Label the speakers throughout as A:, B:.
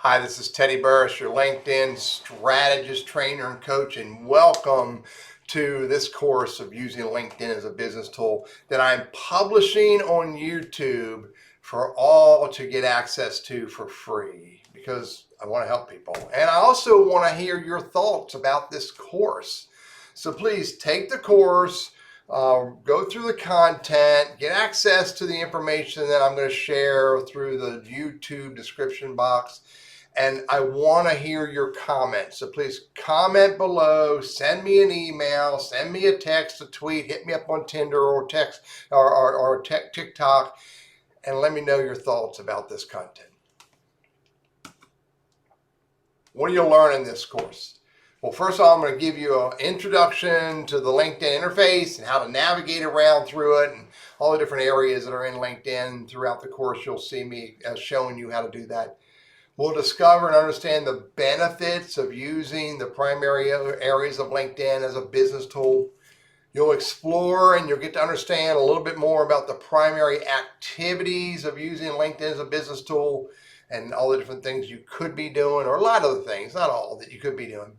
A: Hi, this is Teddy Burriss, your LinkedIn strategist, trainer, and coach, and welcome to this course of using LinkedIn as a business tool that I'm publishing on YouTube for all to get access to for free because I want to help people. And I also want to hear your thoughts about this course. So please take the course, go through the content, get access to the information that I'm going to share through the YouTube description box. And I want to hear your comments. So please comment below, send me an email, send me a text, a tweet, hit me up on Tinder or text or TikTok, and let me know your thoughts about this content. What do you learn in this course? Well, first of all, I'm going to give you an introduction to the LinkedIn interface and how to navigate around through it and all the different areas that are in LinkedIn. Throughout the course, you'll see me showing you how to do that. We'll discover and understand the benefits of using the primary areas of LinkedIn as a business tool. You'll explore and you'll get to understand a little bit more about the primary activities of using LinkedIn as a business tool and all the different things you could be doing, or a lot of the things, not all, that you could be doing.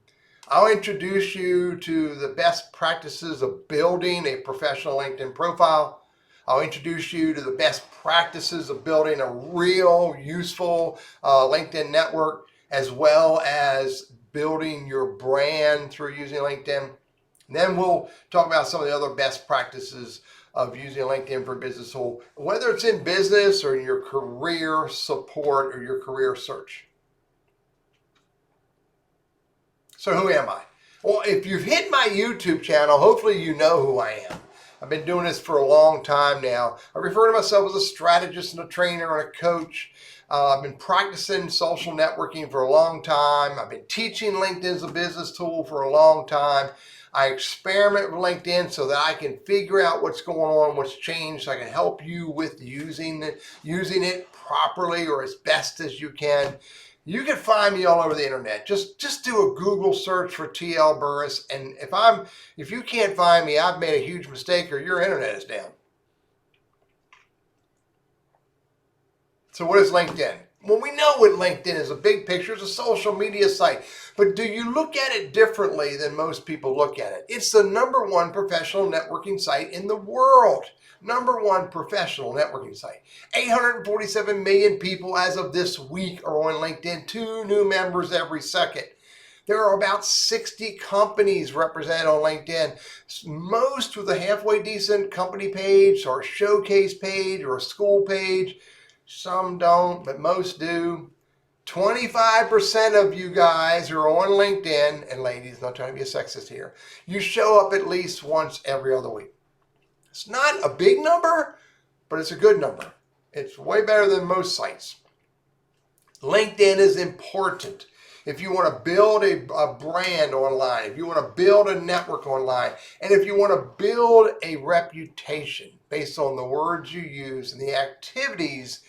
A: I'll introduce you to the best practices of building a professional LinkedIn profile. I'll introduce you to the best practices of building a real useful LinkedIn network, as well as building your brand through using LinkedIn. And then we'll talk about some of the other best practices of using LinkedIn for a business tool, whether it's in business or in your career support or your career search. So who am I? Well, if you've hit my YouTube channel, hopefully you know who I am. I've been doing this for a long time now. I refer to myself as a strategist and a trainer and a coach. I've been practicing social networking for a long time. I've been teaching LinkedIn as a business tool for a long time. I experiment with LinkedIn so that I can figure out what's going on, what's changed, so I can help you with using it properly or as best as you can. You can find me all over the internet. Just do a Google search for TL Burriss, and if you can't find me, I've made a huge mistake or your internet is down. So what is LinkedIn? Well, we know what LinkedIn is. A big picture. It's a social media site. But do you look at it differently than most people look at it? It's the #1 professional networking site in the world. #1 professional networking site. 847 million people as of this week are on LinkedIn. 2 new members every second. There are about 60 companies represented on LinkedIn, most with a halfway decent company page or a showcase page or a school page. Some don't, but most do. 25% of you guys who are on LinkedIn, and ladies, not trying to be a sexist here, you show up at least once every other week. It's not a big number, but it's a good number. It's way better than most sites. LinkedIn is important if you want to build a brand online, if you want to build a network online, and if you want to build a reputation based on the words you use and the activities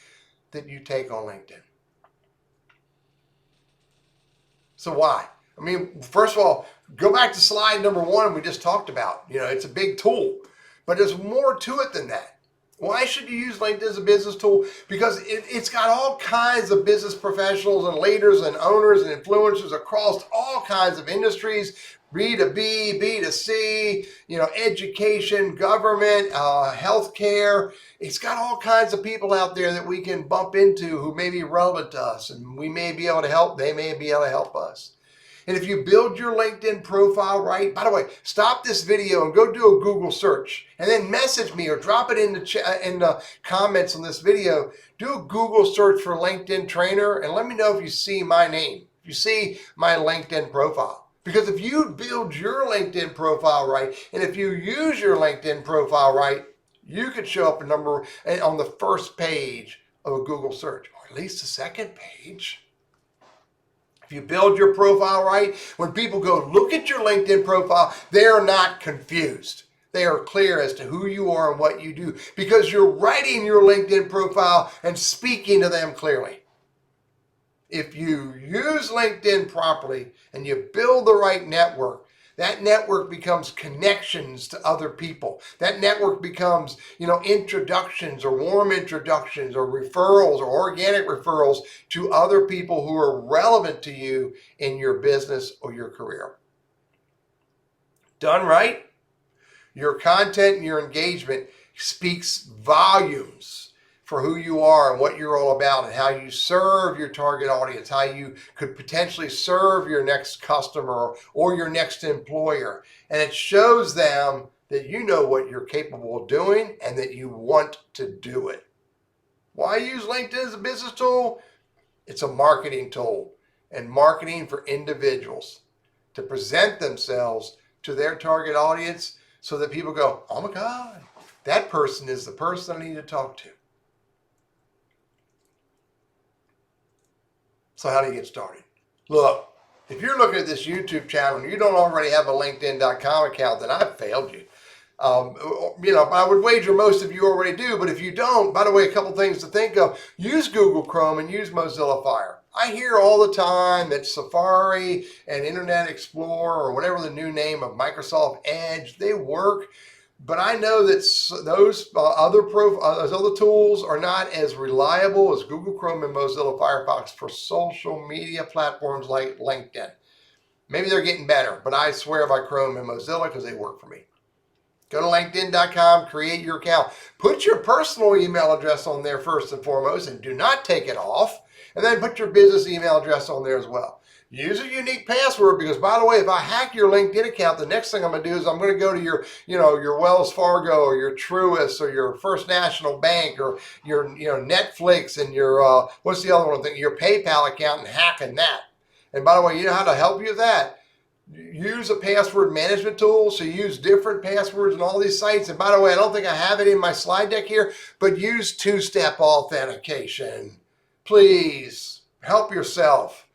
A: that you take on LinkedIn. So why? I mean, first of all, go back to slide #1 we just talked about. It's a big tool, but there's more to it than that. Why should you use LinkedIn as a business tool? Because it's got all kinds of business professionals and leaders and owners and influencers across all kinds of industries, B2B, B2C, education, government, healthcare. It's got all kinds of people out there that we can bump into who may be relevant to us, and we may be able to help. They may be able to help us. And if you build your LinkedIn profile right, by the way, stop this video and go do a Google search and then message me or drop it in the comments on this video. Do a Google search for LinkedIn trainer and let me know if you see my name, if you see my LinkedIn profile. Because if you build your LinkedIn profile right, and if you use your LinkedIn profile right, you could show up on the first page of a Google search, or at least the second page. If you build your profile right, when people go look at your LinkedIn profile, they're not confused. They are clear as to who you are and what you do because you're writing your LinkedIn profile and speaking to them clearly. If you use LinkedIn properly and you build the right network, That network becomes connections to other people. That network becomes, introductions or warm introductions or referrals or organic referrals to other people who are relevant to you in your business or your career. Done right, your content and your engagement speaks volumes for who you are and what you're all about and how you serve your target audience, how you could potentially serve your next customer or your next employer. And it shows them that you know what you're capable of doing and that you want to do it. Why use LinkedIn as a business tool? It's a marketing tool, and marketing for individuals to present themselves to their target audience so that people go, oh my God, that person is the person I need to talk to. So how do you get started? Look, if you're looking at this YouTube channel and you don't already have a LinkedIn.com account, then I've failed you. I would wager most of you already do, but if you don't, by the way, a couple things to think of. Use Google Chrome and use Mozilla Fire. I hear all the time that Safari and Internet Explorer or whatever the new name of Microsoft Edge, they work. But I know that those other tools are not as reliable as Google Chrome and Mozilla Firefox for social media platforms like LinkedIn. Maybe they're getting better, but I swear by Chrome and Mozilla because they work for me. Go to LinkedIn.com, create your account. Put your personal email address on there first and foremost, and do not take it off. And then put your business email address on there as well. Use a unique password because, by the way, if I hack your LinkedIn account, the next thing I'm going to do is I'm going to go to your Wells Fargo or your Truist or your First National Bank or your Netflix and your what's the other one thing? Your PayPal account and hacking that. And by the way, you know how to help you with that? Use a password management tool. So use different passwords on all these sites. And by the way, I don't think I have it in my slide deck here, but use two-step authentication. Please help yourself.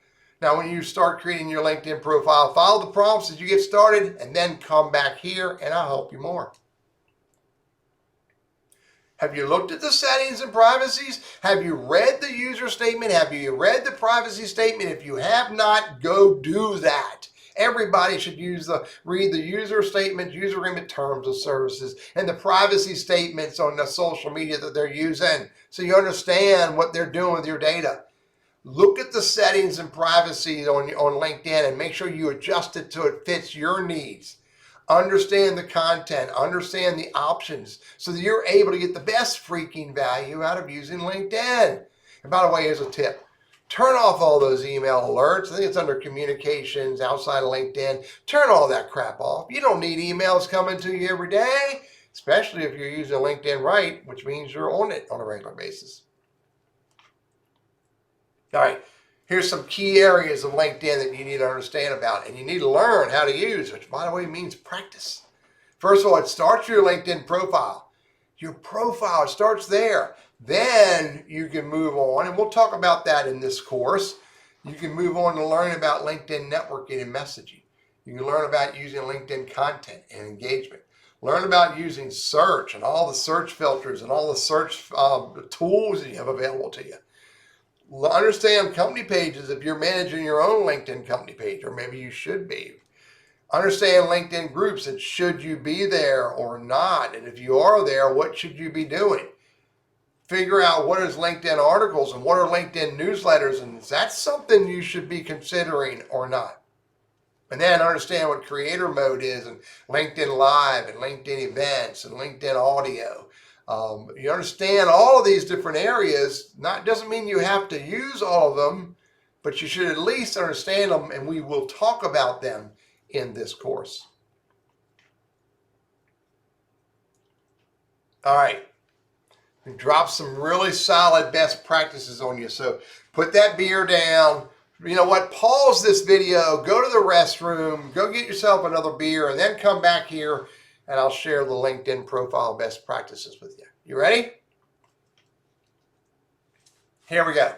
A: Now, when you start creating your LinkedIn profile, follow the prompts as you get started and then come back here and I'll help you more. Have you looked at the settings and privacies? Have you read the user statement? Have you read the privacy statement? If you have not, go do that. Everybody should read the user statement, user agreement, terms of services, and the privacy statements on the social media that they're using so you understand what they're doing with your data. Look at the settings and privacy on LinkedIn and make sure you adjust it so it fits your needs. Understand the content, understand the options so that you're able to get the best freaking value out of using LinkedIn. And by the way, here's a tip. Turn off all those email alerts. I think it's under communications outside of LinkedIn. Turn all that crap off. You don't need emails coming to you every day, especially if you're using LinkedIn right, which means you're on it on a regular basis. All right, here's some key areas of LinkedIn that you need to understand about and you need to learn how to use, which by the way means practice. First of all, it starts your LinkedIn profile. Your profile starts there. Then you can move on, and we'll talk about that in this course. You can move on to learn about LinkedIn networking and messaging. You can learn about using LinkedIn content and engagement. Learn about using search and all the search filters and all the search tools that you have available to you. Understand company pages if you're managing your own LinkedIn company page, or maybe you should be. Understand LinkedIn groups and should you be there or not? And if you are there, what should you be doing? Figure out what is LinkedIn articles and what are LinkedIn newsletters, and is that something you should be considering or not? And then understand what creator mode is and LinkedIn Live and LinkedIn events and LinkedIn audio. You understand all of these different areas. Doesn't mean you have to use all of them, but you should at least understand them, and we will talk about them in this course. All right, we dropped some really solid best practices on you. So put that beer down. You know what? Pause this video, go to the restroom, go get yourself another beer, and then come back here and I'll share the LinkedIn profile best practices with you. You ready? Here we go.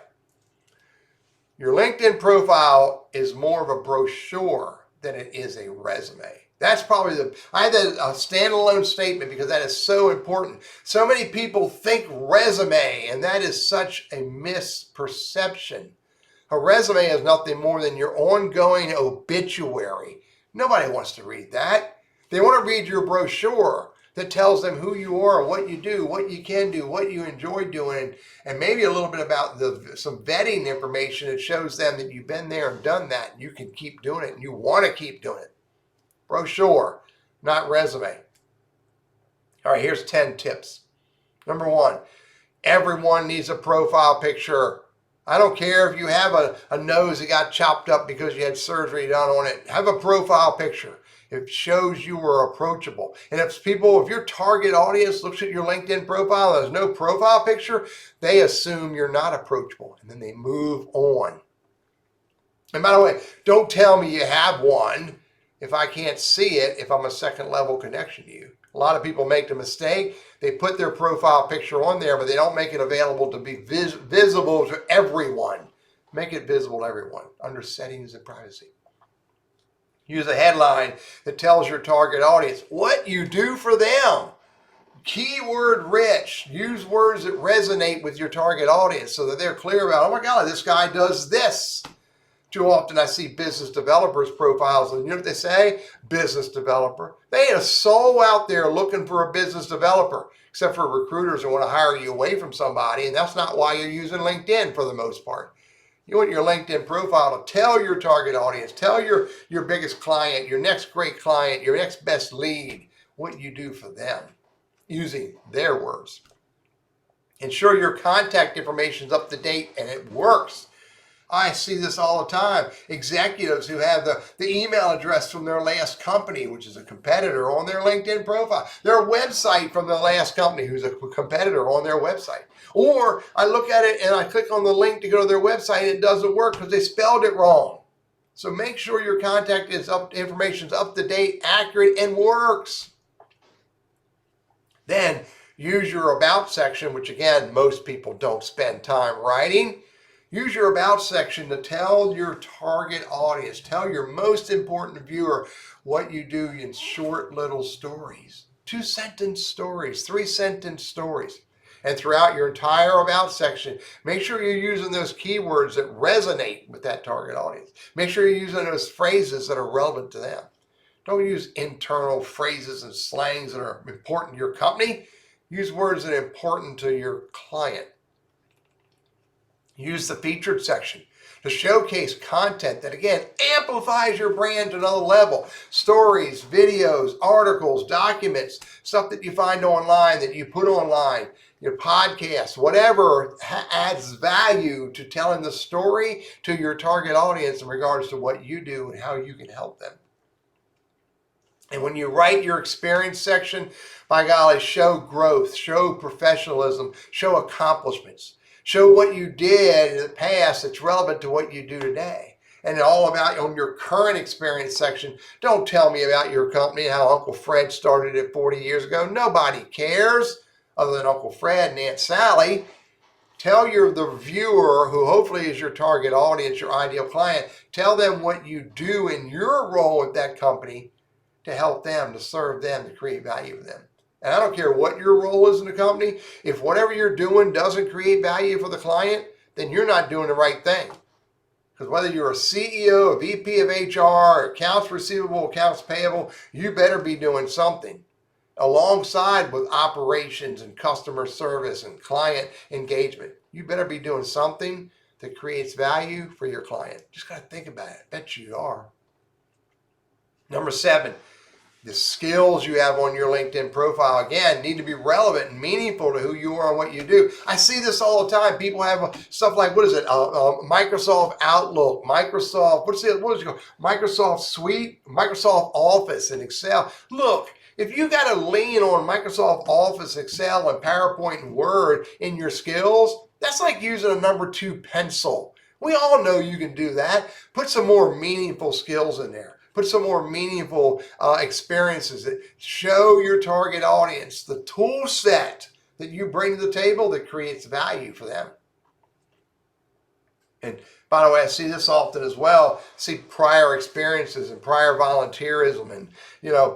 A: Your LinkedIn profile is more of a brochure than it is a resume. That's probably I had a standalone statement because that is so important. So many people think resume, and that is such a misperception. A resume is nothing more than your ongoing obituary Nobody wants to read that. They want to read your brochure that tells them who you are, what you do, what you can do, what you enjoy doing, and maybe a little bit about some vetting information that shows them that you've been there and done that, and you can keep doing it, and you want to keep doing it. Brochure, not resume. All right, here's 10 tips. Number 1, everyone needs a profile picture. I don't care if you have a nose that got chopped up because you had surgery done on it. Have a profile picture. It shows you are approachable. And if your target audience looks at your LinkedIn profile and there's no profile picture, they assume you're not approachable, and then they move on. And by the way, don't tell me you have one if I can't see it, if I'm a second level connection to you. A lot of people make the mistake. They put their profile picture on there, but they don't make it available to be visible to everyone. Make it visible to everyone under settings and privacy. Use a headline that tells your target audience what you do for them. Keyword rich. Use words that resonate with your target audience so that they're clear about, oh my God, this guy does this. Too often I see business developers' profiles, and you know what they say? Business developer. They ain't a soul out there looking for a business developer, except for recruiters who want to hire you away from somebody, and that's not why you're using LinkedIn for the most part. You want your LinkedIn profile to tell your target audience, tell your biggest client, your next great client, your next best lead, what you do for them, using their words. Ensure your contact information is up to date and it works. I see this all the time. Executives who have the email address from their last company, which is a competitor, on their LinkedIn profile. Their website from the last company, who's a competitor, on their website. Or I look at it and I click on the link to go to their website and it doesn't work because they spelled it wrong. So make sure your contact information is up to date, accurate, and works. Then use your about section, which again, most people don't spend time writing. Use your about section to tell your target audience, tell your most important viewer what you do in short little stories. 2-sentence stories, 3-sentence stories. And throughout your entire about section, make sure you're using those keywords that resonate with that target audience. Make sure you're using those phrases that are relevant to them. Don't use internal phrases and slangs that are important to your company. Use words that are important to your client. Use the featured section to showcase content that, again, amplifies your brand to another level. Stories, videos, articles, documents, stuff that you find online, that you put online, your podcasts, whatever adds value to telling the story to your target audience in regards to what you do and how you can help them. And when you write your experience section, by golly, show growth, show professionalism, show accomplishments. Show what you did in the past that's relevant to what you do today. And all about on your current experience section, don't tell me about your company, how Uncle Fred started it 40 years ago. Nobody cares other than Uncle Fred and Aunt Sally. Tell the viewer, who hopefully is your target audience, your ideal client, tell them what you do in your role at that company to help them, to serve them, to create value for them. And I don't care what your role is in the company. If whatever you're doing doesn't create value for the client, then you're not doing the right thing. Because whether you're a CEO, a VP of HR, accounts receivable, accounts payable, you better be doing something alongside with operations and customer service and client engagement. You better be doing something that creates value for your client. Just got to think about it. I bet you are. Number 7. The skills you have on your LinkedIn profile, again, need to be relevant and meaningful to who you are and what you do. I see this all the time. People have stuff like, Microsoft Outlook, Microsoft Suite, Microsoft Office, and Excel. Look, if you got to lean on Microsoft Office, Excel, and PowerPoint and Word in your skills, that's like using a number 2 pencil. We all know you can do that. Put some more meaningful skills in there. Put some more meaningful experiences that show your target audience the tool set that you bring to the table that creates value for them. And by the way, I see this often as well. I see prior experiences and prior volunteerism and,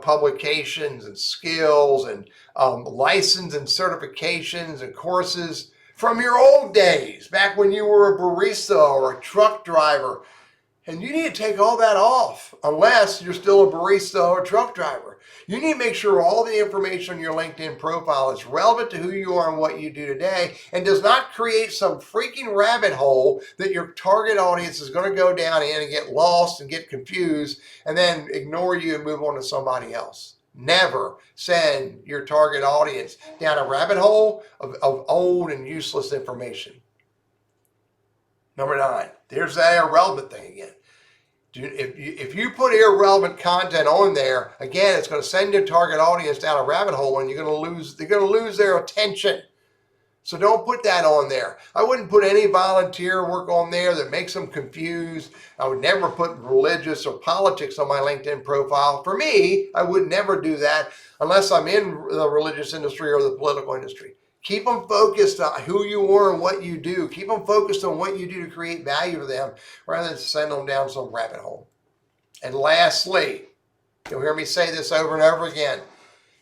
A: publications and skills and license and certifications and courses from your old days, back when you were a barista or a truck driver. And you need to take all that off unless you're still a barista or a truck driver. You need to make sure all the information on your LinkedIn profile is relevant to who you are and what you do today and does not create some freaking rabbit hole that your target audience is going to go down in and get lost and get confused and then ignore you and move on to somebody else. Never send your target audience down a rabbit hole of old and useless information. Number 9, there's that irrelevant thing again. If you put irrelevant content on there, again, it's going to send your target audience down a rabbit hole and they're going to lose their attention. So don't put that on there. I wouldn't put any volunteer work on there that makes them confused. I would never put religious or politics on my LinkedIn profile. For me, I would never do that unless I'm in the religious industry or the political industry. Keep them focused on who you are and what you do. Keep them focused on what you do to create value to them rather than send them down some rabbit hole. And lastly, you'll hear me say this over and over again.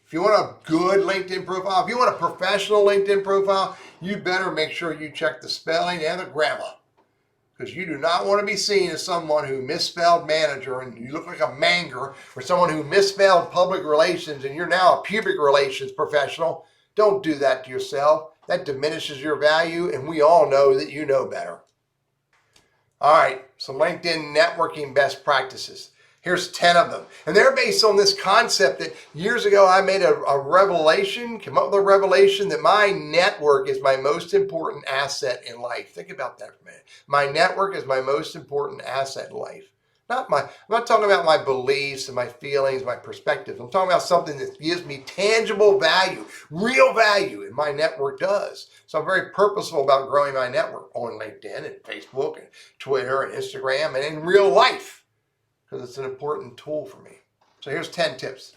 A: If you want a good LinkedIn profile, if you want a professional LinkedIn profile, you better make sure you check the spelling and the grammar. Because you do not want to be seen as someone who misspelled manager and you look like a manger, or someone who misspelled public relations and you're now a public relations professional. Don't do that to yourself. That diminishes your value, and we all know that you know better. All right, some LinkedIn networking best practices. Here's 10 of them. And they're based on this concept that years ago I made a revelation, came up with a revelation that my network is my most important asset in life. Think about that for a minute. My network is my most important asset in life. I'm not talking about my beliefs and my feelings, my perspectives. I'm talking about something that gives me tangible value, real value, and my network does. So I'm very purposeful about growing my network on LinkedIn and Facebook and Twitter and Instagram and in real life because it's an important tool for me. So here's 10 tips.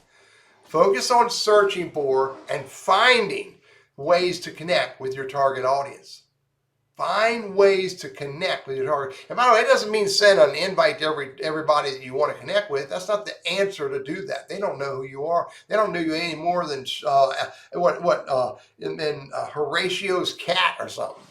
A: Focus on searching for and finding ways to connect with your target audience. Find ways to connect with your target. And by the way, it doesn't mean send an invite to everybody that you want to connect with. That's not the answer to do that. They don't know who you are. They don't know you any more than Horatio's cat or something.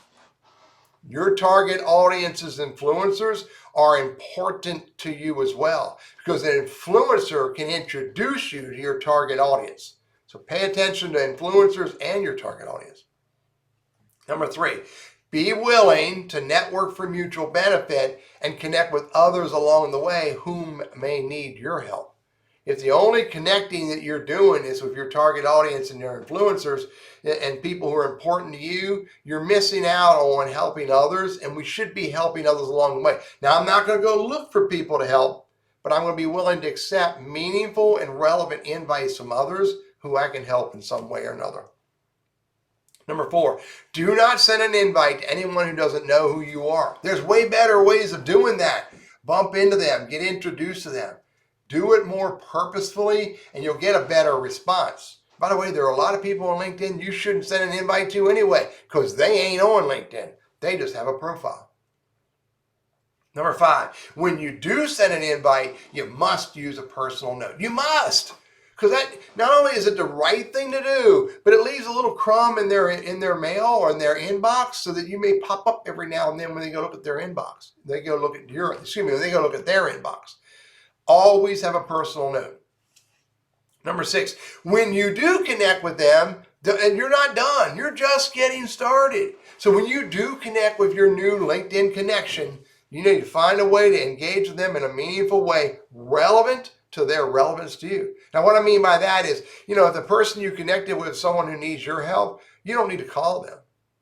A: Your target audience's influencers are important to you as well because an influencer can introduce you to your target audience. So pay attention to influencers and your target audience. Number 3. Be willing to network for mutual benefit and connect with others along the way whom may need your help. If the only connecting that you're doing is with your target audience and your influencers and people who are important to you, you're missing out on helping others, and we should be helping others along the way. Now, I'm not going to go look for people to help, but I'm going to be willing to accept meaningful and relevant invites from others who I can help in some way or another. Number 4, do not send an invite to anyone who doesn't know who you are. There's way better ways of doing that. Bump into them, get introduced to them. Do it more purposefully and you'll get a better response. By the way, there are a lot of people on LinkedIn you shouldn't send an invite to anyway because they ain't on LinkedIn. They just have a profile. Number 5, when you do send an invite, you must use a personal note. You must. Because that not only is it the right thing to do, but it leaves a little crumb in their mail or in their inbox so that you may pop up every now and then when they go look at their inbox. They go look at they go look at their inbox. Always have a personal note. Number 6, when you do connect with them, and you're not done, you're just getting started. So when you do connect with your new LinkedIn connection, you need to find a way to engage with them in a meaningful way, relevant to their relevance to you. Now, what I mean by that is, if the person you connected with is someone who needs your help, you don't need to call them.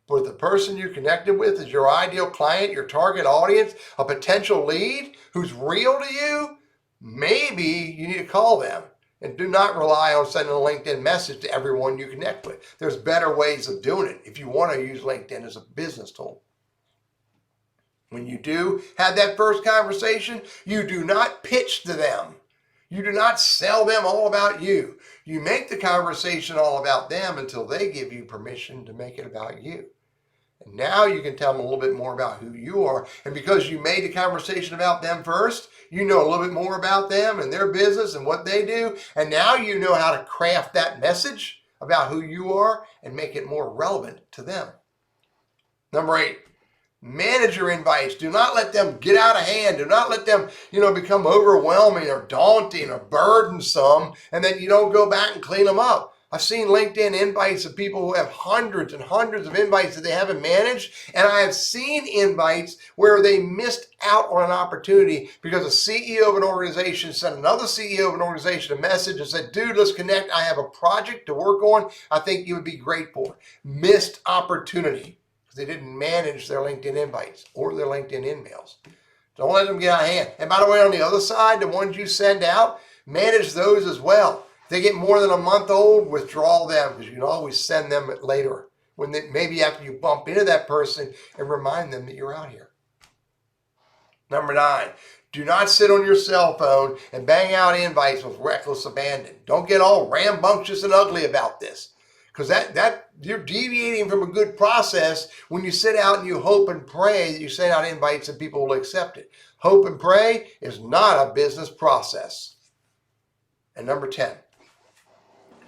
A: But if the person you connected with is your ideal client, your target audience, a potential lead who's real to you, maybe you need to call them. And do not rely on sending a LinkedIn message to everyone you connect with. There's better ways of doing it if you want to use LinkedIn as a business tool. When you do have that first conversation, you do not pitch to them. You do not sell them all about you. You make the conversation all about them until they give you permission to make it about you. And now you can tell them a little bit more about who you are. And because you made the conversation about them first, you know a little bit more about them and their business and what they do. And now you know how to craft that message about who you are and make it more relevant to them. Number 8, Manage your invites. Do not let them get out of hand. Do not let them, become overwhelming or daunting or burdensome, and then you don't go back and clean them up. I've seen LinkedIn invites of people who have hundreds and hundreds of invites that they haven't managed. And I have seen invites where they missed out on an opportunity because a CEO of an organization sent another CEO of an organization a message and said, dude, let's connect. I have a project to work on. I think you would be great for. Missed opportunity because they didn't manage their LinkedIn invites or their LinkedIn emails. Don't let them get out of hand. And by the way, on the other side, the ones you send out, manage those as well. If they get more than a month old, withdraw them because you can always send them later. Maybe after you bump into that person and remind them that you're out here. Number 9, do not sit on your cell phone and bang out invites with reckless abandon. Don't get all rambunctious and ugly about this because that you're deviating from a good process when you sit out and you hope and pray that you send out invites and people will accept it. Hope and pray is not a business process. And number 10.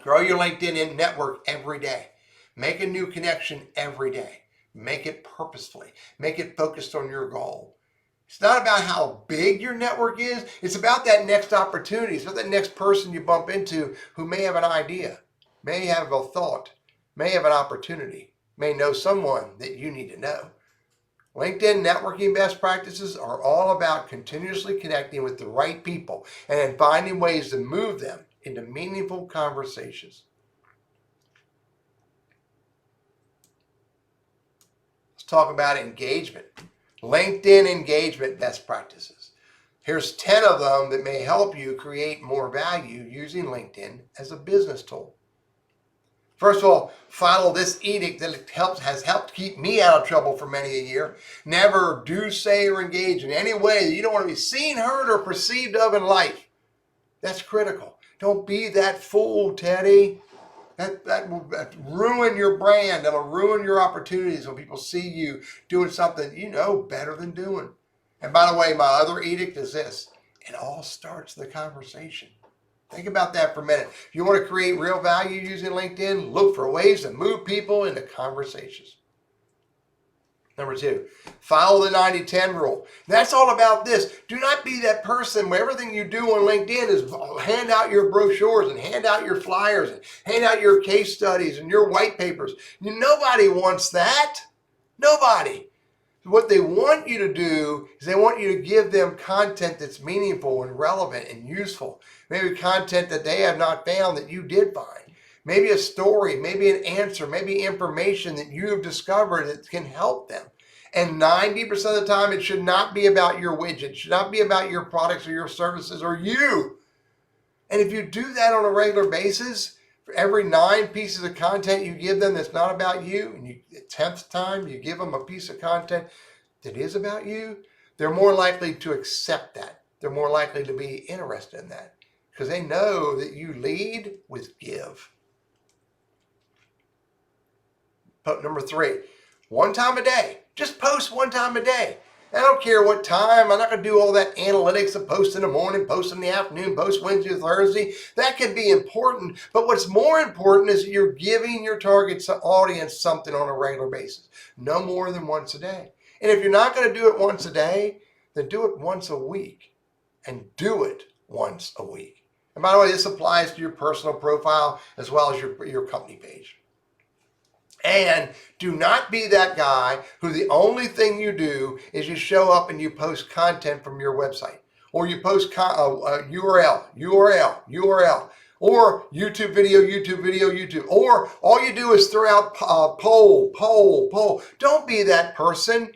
A: Grow your LinkedIn network every day. Make a new connection every day. Make it purposefully. Make it focused on your goal. It's not about how big your network is. It's about that next opportunity. It's about that next person you bump into who may have an idea, may have a thought, may have an opportunity, may know someone that you need to know. LinkedIn networking best practices are all about continuously connecting with the right people and then finding ways to move them into meaningful conversations. Let's talk about engagement. LinkedIn engagement best practices. Here's 10 of them that may help you create more value using LinkedIn as a business tool. First of all, follow this edict that has helped keep me out of trouble for many a year. Never do, say, or engage in any way that you don't want to be seen, heard, or perceived of in life. That's critical. Don't be that fool, Teddy. That will ruin your brand. That'll ruin your opportunities when people see you doing something you know better than doing. And by the way, my other edict is this. It all starts the conversation. Think about that for a minute. If you want to create real value using LinkedIn, look for ways to move people into conversations. Number 2, follow the 90-10 rule. That's all about this. Do not be that person where everything you do on LinkedIn is hand out your brochures and hand out your flyers and hand out your case studies and your white papers. Nobody wants that. Nobody. What they want you to do is they want you to give them content that's meaningful and relevant and useful. Maybe content that they have not found that you did find. Maybe a story, maybe an answer, maybe information that you have discovered that can help them. And 90% of the time, it should not be about your widget. It should not be about your products or your services or you. And if you do that on a regular basis, for every 9 pieces of content you give them that's not about you, and the 10th time you give them a piece of content that is about you, they're more likely to accept that. They're more likely to be interested in that because they know that you lead with give. Number 3, one time a day. Just post one time a day. I don't care what time. I'm not going to do all that analytics of post in the morning, post in the afternoon, post Wednesday or Thursday. That can be important. But what's more important is that you're giving your target audience something on a regular basis. No more than once a day. And if you're not going to do it once a day, then do it once a week. And do it once a week. And by the way, this applies to your personal profile as well as your company page. And do not be that guy who the only thing you do is you show up and you post content from your website. Or you post URL, or YouTube video. Or all you do is throw out poll. Don't be that person.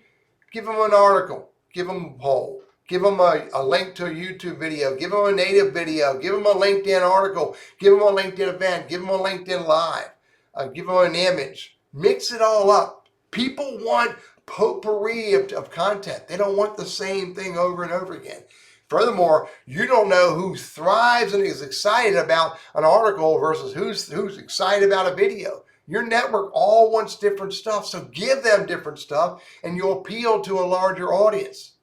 A: Give them an article. Give them a poll. Give them a link to a YouTube video. Give them a native video. Give them a LinkedIn article. Give them a LinkedIn event. Give them a LinkedIn live. Give them an image. Mix it all up. People want potpourri of content. They don't want the same thing over and over again. Furthermore, you don't know who thrives and is excited about an article versus who's excited about a video. Your network all wants different stuff, so give them different stuff and you'll appeal to a larger audience.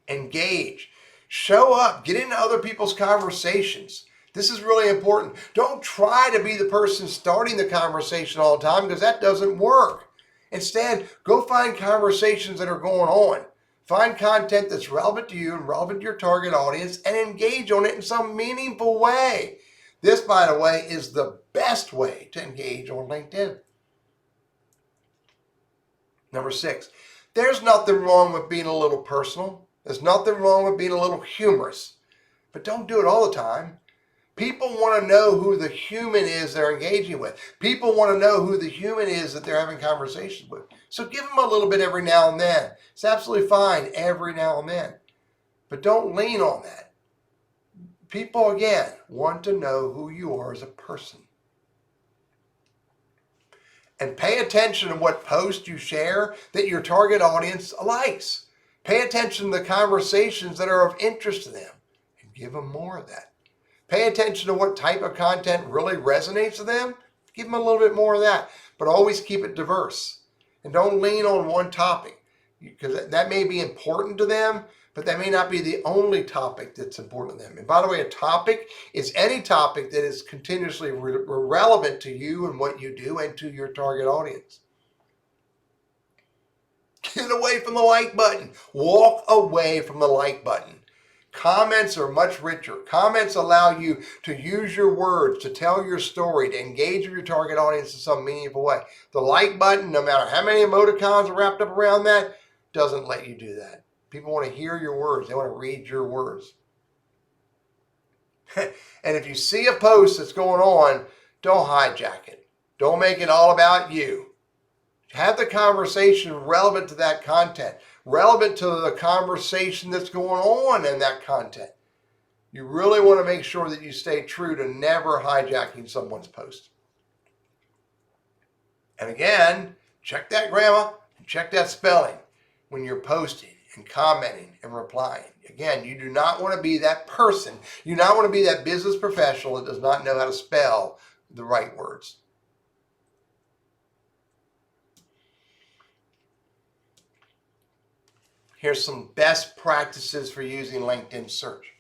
A: Engage. Show up. Get into other people's conversations. This is really important. Don't try to be the person starting the conversation all the time because that doesn't work. Instead, go find conversations that are going on. Find content that's relevant to you and relevant to your target audience and engage on it in some meaningful way. This, by the way, is the best way to engage on LinkedIn. Number 6, there's nothing wrong with being a little personal. There's nothing wrong with being a little humorous. But don't do it all the time. People want to know who the human is they're engaging with. People want to know who the human is that they're having conversations with. So give them a little bit every now and then. It's absolutely fine every now and then. But don't lean on that. People, again, want to know who you are as a person. And pay attention to what posts you share that your target audience likes. Pay attention to the conversations that are of interest to them and give them more of that. Pay attention to what type of content really resonates with them. Give them a little bit more of that, but always keep it diverse. And don't lean on one topic, because that may be important to them, but that may not be the only topic that's important to them. And by the way, a topic is any topic that is continuously relevant to you and what you do and to your target audience. Get away from the like button. Walk away from the like button. Comments are much richer. Comments allow you to use your words, to tell your story, to engage with your target audience in some meaningful way. The like button, no matter how many emoticons are wrapped up around that, doesn't let you do that. People want to hear your words. They want to read your words. And if you see a post that's going on, don't hijack it. Don't make it all about you. Have the conversation relevant to that content, relevant to the conversation that's going on in that content. You really want to make sure that you stay true to never hijacking someone's post. And again, check that grammar and check that spelling when you're posting and commenting and replying. Again, you do not want to be that person. You do not want to be that business professional that does not know how to spell the right words. Here's some best practices for using LinkedIn search.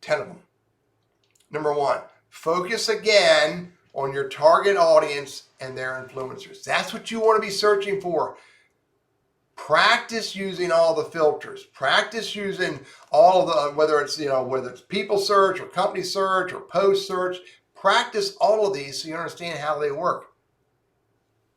A: 10 of them. Number 1, focus again on your target audience and their influencers. That's what you want to be searching for. Practice using all the filters. Practice using all of the, whether it's people search or company search or post search. Practice all of these so you understand how they work.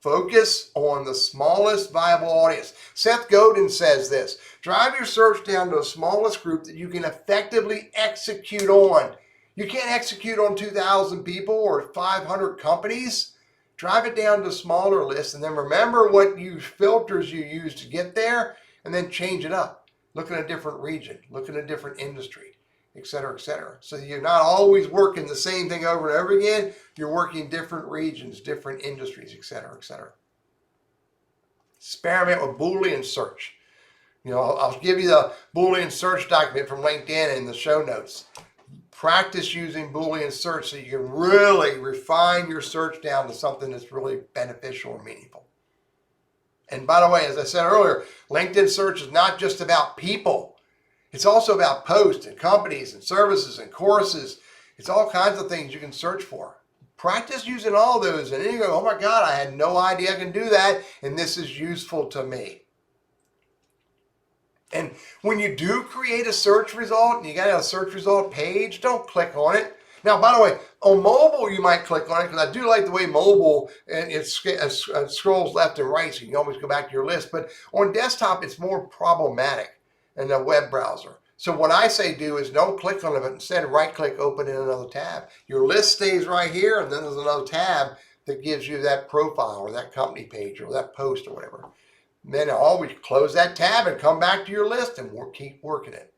A: Focus on the smallest viable audience. Seth Godin says this: drive your search down to the smallest group that you can effectively execute on. You can't execute on 2,000 people or 500 companies. Drive it down to a smaller list, and then remember what filters you use to get there, and then change it up. Look at a different region, look at a different industry, et cetera, et cetera. So you're not always working the same thing over and over again. You're working different regions, different industries, et cetera, et cetera. Experiment with Boolean search. I'll give you the Boolean search document from LinkedIn in the show notes. Practice using Boolean search so you can really refine your search down to something that's really beneficial or meaningful. And by the way, as I said earlier, LinkedIn search is not just about people. It's also about posts and companies and services and courses. It's all kinds of things you can search for. Practice using all those, and then you go, oh my God, I had no idea I can do that, and this is useful to me. And when you do create a search result, and you got a search result page, don't click on it. Now, by the way, on mobile, you might click on it, because I do like the way mobile, and it scrolls left and right, so you can always go back to your list. But on desktop, it's more problematic in the web browser. So what I say do is don't click on it, but instead right-click, open in another tab. Your list stays right here, and then there's another tab that gives you that profile or that company page or that post or whatever. And then always close that tab and come back to your list and keep working it.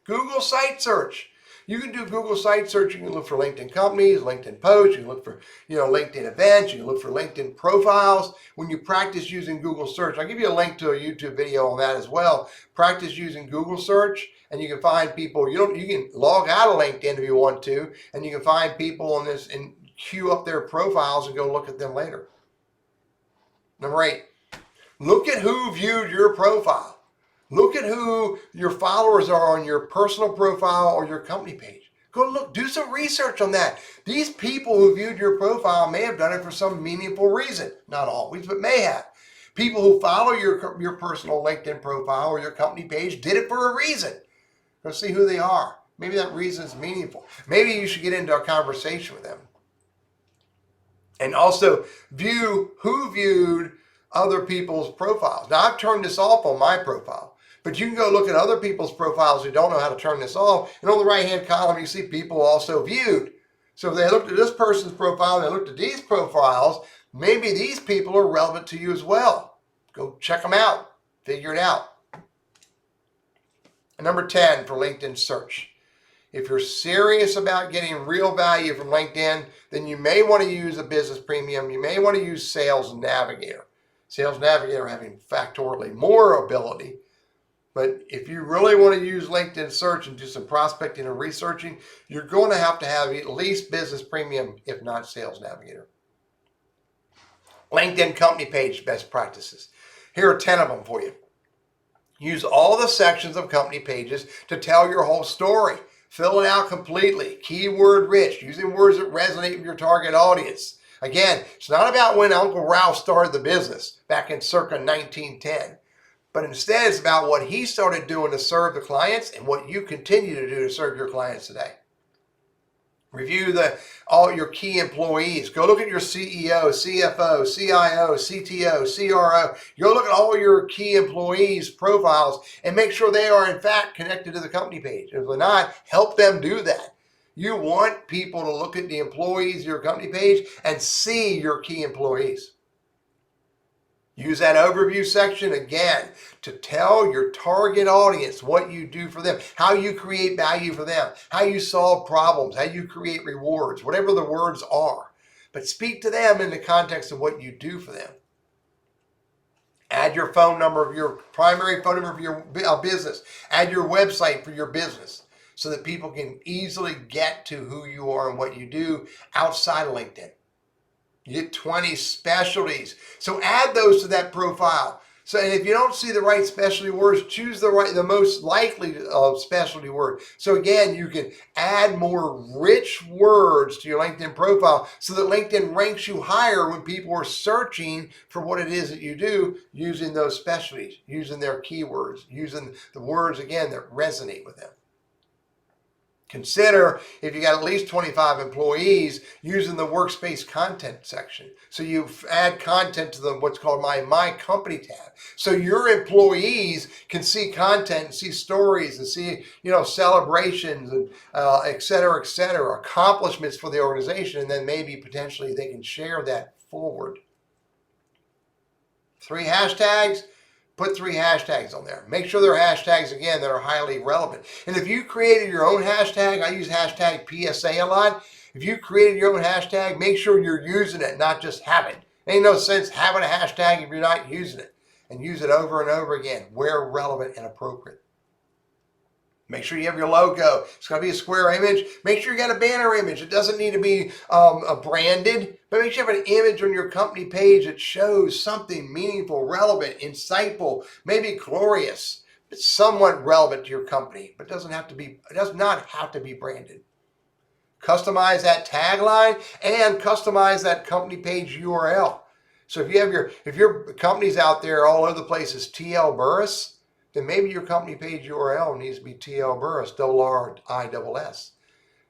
A: Google site search. You can do Google site search. You can look for LinkedIn companies, LinkedIn posts. You can look for, LinkedIn events. You can look for LinkedIn profiles. When you practice using Google search, I'll give you a link to a YouTube video on that as well. Practice using Google search, and you can find people. You can log out of LinkedIn if you want to, and you can find people on this and queue up their profiles and go look at them later. Number 8, look at who viewed your profile. Look at who your followers are on your personal profile or your company page. Go look, do some research on that. These people who viewed your profile may have done it for some meaningful reason. Not always, but may have. People who follow your personal LinkedIn profile or your company page did it for a reason. Go see who they are. Maybe that reason is meaningful. Maybe you should get into a conversation with them. And also view who viewed other people's profiles. Now, I've turned this off on my profile, but you can go look at other people's profiles who don't know how to turn this off. And on the right-hand column, you see people also viewed. So if they looked at this person's profile and they looked at these profiles, maybe these people are relevant to you as well. Go check them out. Figure it out. And number 10 for LinkedIn search. If you're serious about getting real value from LinkedIn, then you may want to use a business premium. You may want to use Sales Navigator. Sales Navigator having factorially more ability. But if you really want to use LinkedIn search and do some prospecting and researching, you're going to have at least business premium, if not Sales Navigator. LinkedIn company page best practices. Here are 10 of them for you. Use all the sections of company pages to tell your whole story. Fill it out completely, keyword rich, using words that resonate with your target audience. Again, it's not about when Uncle Ralph started the business back in circa 1910, but instead it's about what he started doing to serve the clients and what you continue to do to serve your clients today. Review all your key employees. Go look at your CEO, CFO, CIO, CTO, CRO. Go look at all your key employees' profiles and make sure they are in fact connected to the company page. If they're not, help them do that. You want people to look at the employees of your company page and see your key employees. Use that overview section again to tell your target audience what you do for them, how you create value for them, how you solve problems, how you create rewards, whatever the words are. But speak to them in the context of what you do for them. Add your phone number, your primary phone number for your business. Add your website for your business so that people can easily get to who you are and what you do outside of LinkedIn. You get 20 specialties. So add those to that profile. So, and if you don't see the right specialty words, choose the most likely specialty word. So again, you can add more rich words to your LinkedIn profile so that LinkedIn ranks you higher when people are searching for what it is that you do using those specialties, using their keywords, using the words, again, that resonate with them. Consider, if you got at least 25 employees, using the workspace content section. So you add content to what's called My Company tab. So your employees can see content and see stories and see, celebrations and et cetera, accomplishments for the organization. And then maybe potentially they can share that forward. 3 hashtags. Put 3 hashtags on there. Make sure they're hashtags, again, that are highly relevant. And if you created your own hashtag, I use hashtag PSA a lot. If you created your own hashtag, make sure you're using it, not just have it. Ain't no sense having a hashtag if you're not using it. And use it over and over again, where relevant and appropriate. Make sure you have your logo. It's got to be a square image. Make sure you got a banner image. It doesn't need to be branded, but make sure you have an image on your company page that shows something meaningful, relevant, insightful, maybe glorious, but somewhat relevant to your company. But it does not have to be branded. Customize that tagline and customize that company page URL. So if your company's out there all over the place is TL Burriss, then maybe your company page URL needs to be TL Burriss, RRISS.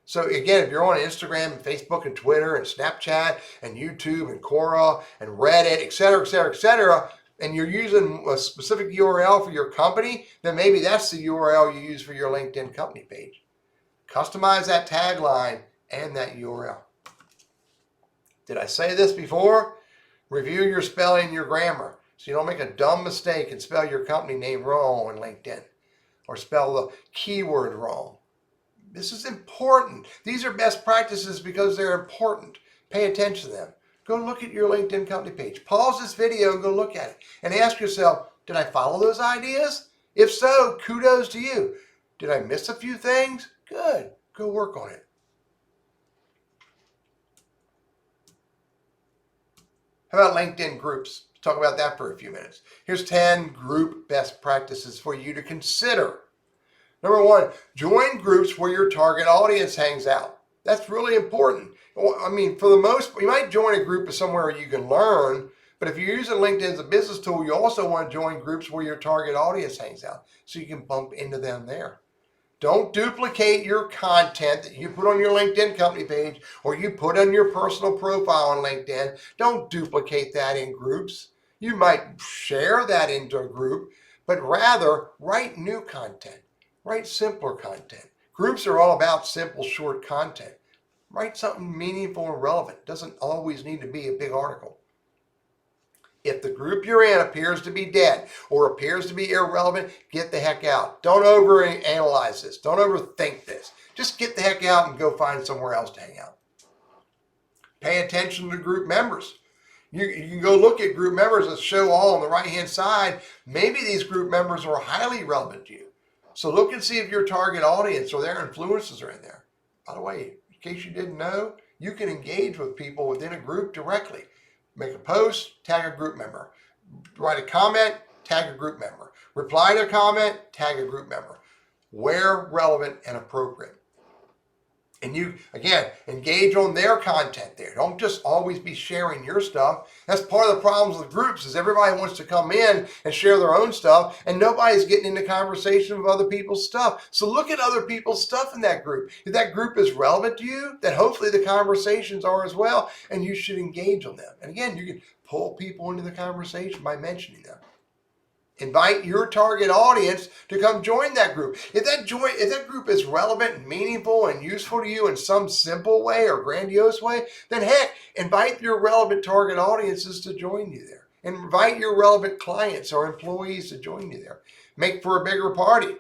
A: So again, if you're on Instagram and Facebook and Twitter and Snapchat and YouTube and Quora and Reddit, et cetera, and you're using a specific URL for your company, then maybe that's the URL you use for your LinkedIn company page. Customize that tagline and that URL. Did I say this before? Review your spelling and your grammar, so you don't make a dumb mistake and spell your company name wrong on LinkedIn or spell the keyword wrong. This is important. These are best practices because they're important. Pay attention to them. Go look at your LinkedIn company page. Pause this video and go look at it and ask yourself, did I follow those ideas? If so, kudos to you. Did I miss a few things? Good. Go work on it. How about LinkedIn groups? Let's talk about that for a few minutes. Here's 10 group best practices for you to consider. Number one, join groups where your target audience hangs out. That's really important. I mean, for the most, you might join a group somewhere where you can learn, but if you're using LinkedIn as a business tool, you also want to join groups where your target audience hangs out so you can bump into them there. Don't duplicate your content that you put on your LinkedIn company page or you put on your personal profile on LinkedIn. Don't duplicate that in groups. You might share that into a group, but rather write new content. Write simpler content. Groups are all about simple, short content. Write something meaningful and relevant. It doesn't always need to be a big article. If the group you're in appears to be dead or appears to be irrelevant, get the heck out. Don't overanalyze this. Don't overthink this. Just get the heck out and go find somewhere else to hang out. Pay attention to group members. You can go look at group members that show all on the right-hand side. Maybe these group members are highly relevant to you. So look and see if your target audience or their influences are in there. By the way, in case you didn't know, you can engage with people within a group directly. Make a post, tag a group member. Write a comment, tag a group member. Reply to a comment, tag a group member. Where relevant and appropriate. And you, again, engage on their content there. Don't just always be sharing your stuff. That's part of the problems with groups is everybody wants to come in and share their own stuff and nobody's getting into conversation with other people's stuff. So look at other people's stuff in that group. If that group is relevant to you, then hopefully the conversations are as well and you should engage on them. And again, you can pull people into the conversation by mentioning them. Invite your target audience to come join that group. If that group is relevant and meaningful and useful to you in some simple way or grandiose way, then heck, invite your relevant target audiences to join you there. Invite your relevant clients or employees to join you there. Make for a bigger party.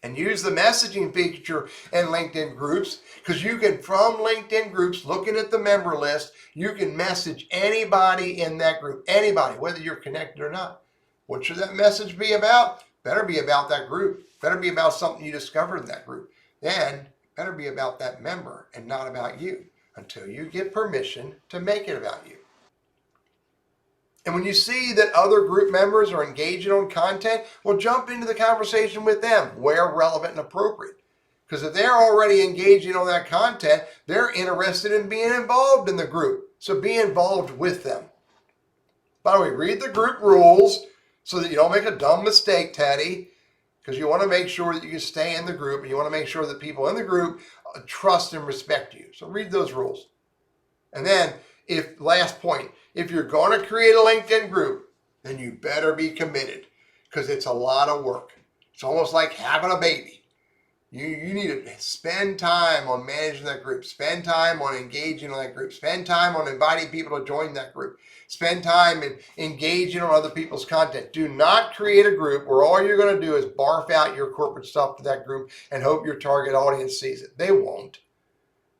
A: And use the messaging feature in LinkedIn groups because you can, from LinkedIn groups, looking at the member list, you can message anybody in that group, anybody, whether you're connected or not. What should that message be about? Better be about that group. Better be about something you discovered in that group. Then better be about that member and not about you until you get permission to make it about you. And when you see that other group members are engaging on content, well, jump into the conversation with them where relevant and appropriate. Because if they're already engaging on that content, they're interested in being involved in the group. So be involved with them. By the way, read the group rules so that you don't make a dumb mistake, Teddy, because you want to make sure that you can stay in the group and you want to make sure that people in the group trust and respect you. So read those rules. And then, last point, if you're going to create a LinkedIn group, then you better be committed because it's a lot of work. It's almost like having a baby. You need to spend time on managing that group, spend time on engaging on that group, spend time on inviting people to join that group, spend time in engaging on other people's content. Do not create a group where all you're going to do is barf out your corporate stuff to that group and hope your target audience sees it. They won't.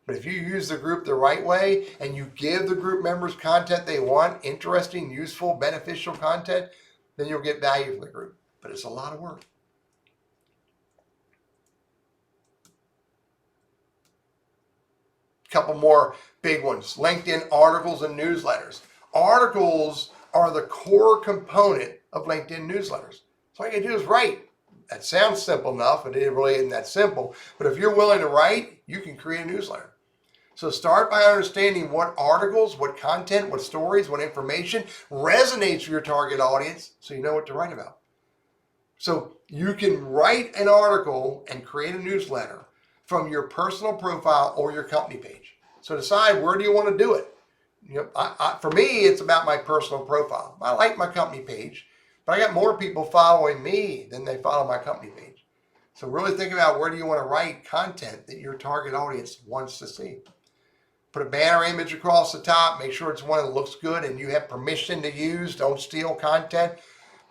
A: But if you use the group the right way and you give the group members content they want, interesting, useful, beneficial content, then you'll get value from the group. But it's a lot of work. Couple more big ones. LinkedIn articles and newsletters. Articles are the core component of LinkedIn newsletters. So all you gotta do is write. That sounds simple enough, but it really isn't that simple. But if you're willing to write, you can create a newsletter. So start by understanding what articles, what content, what stories, what information resonates with your target audience so you know what to write about. So you can write an article and create a newsletter from your personal profile or your company page. So decide where do you want to do it. For me, it's about my personal profile. I like my company page, but I got more people following me than they follow my company page. So really think about where do you want to write content that your target audience wants to see. Put a banner image across the top. Make sure it's one that looks good and you have permission to use. Don't steal content.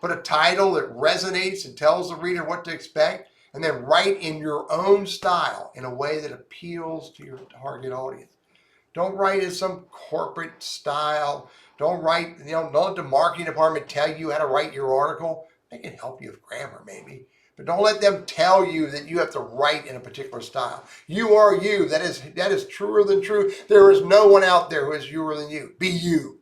A: Put a title that resonates and tells the reader what to expect. And then write in your own style in a way that appeals to your target audience. Don't write in some corporate style. Don't write, don't let the marketing department tell you how to write your article. They can help you with grammar maybe. But don't let them tell you that you have to write in a particular style. You are you. That is truer than true. There is no one out there who is youer than you. Be you.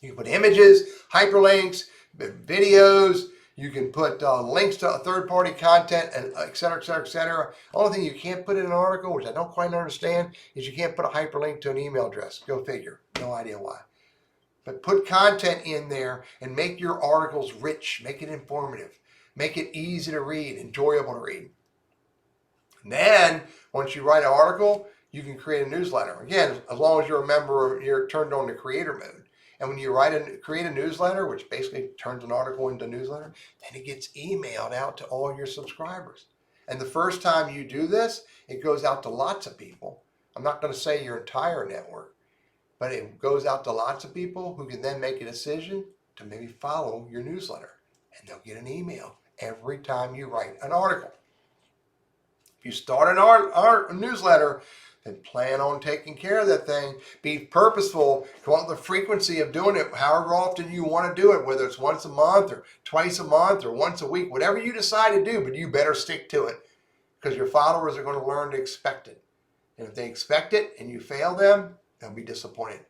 A: You can put images, hyperlinks, videos. You can put links to third-party content, and et cetera, et cetera, et cetera. The only thing you can't put in an article, which I don't quite understand, is you can't put a hyperlink to an email address. Go figure. No idea why. But put content in there and make your articles rich. Make it informative. Make it easy to read, enjoyable to read. And then, once you write an article, you can create a newsletter. Again, as long as you're a member, you're turned on to creator mode. And when you create a newsletter, which basically turns an article into a newsletter, then it gets emailed out to all your subscribers. And the first time you do this, it goes out to lots of people. I'm not going to say your entire network, but it goes out to lots of people who can then make a decision to maybe follow your newsletter. And they'll get an email every time you write an article. If you start an newsletter, then plan on taking care of that thing. Be purposeful. Come up with the frequency of doing it, however often you want to do it, whether it's once a month or twice a month or once a week, whatever you decide to do, but you better stick to it because your followers are going to learn to expect it. And if they expect it and you fail them, they'll be disappointed.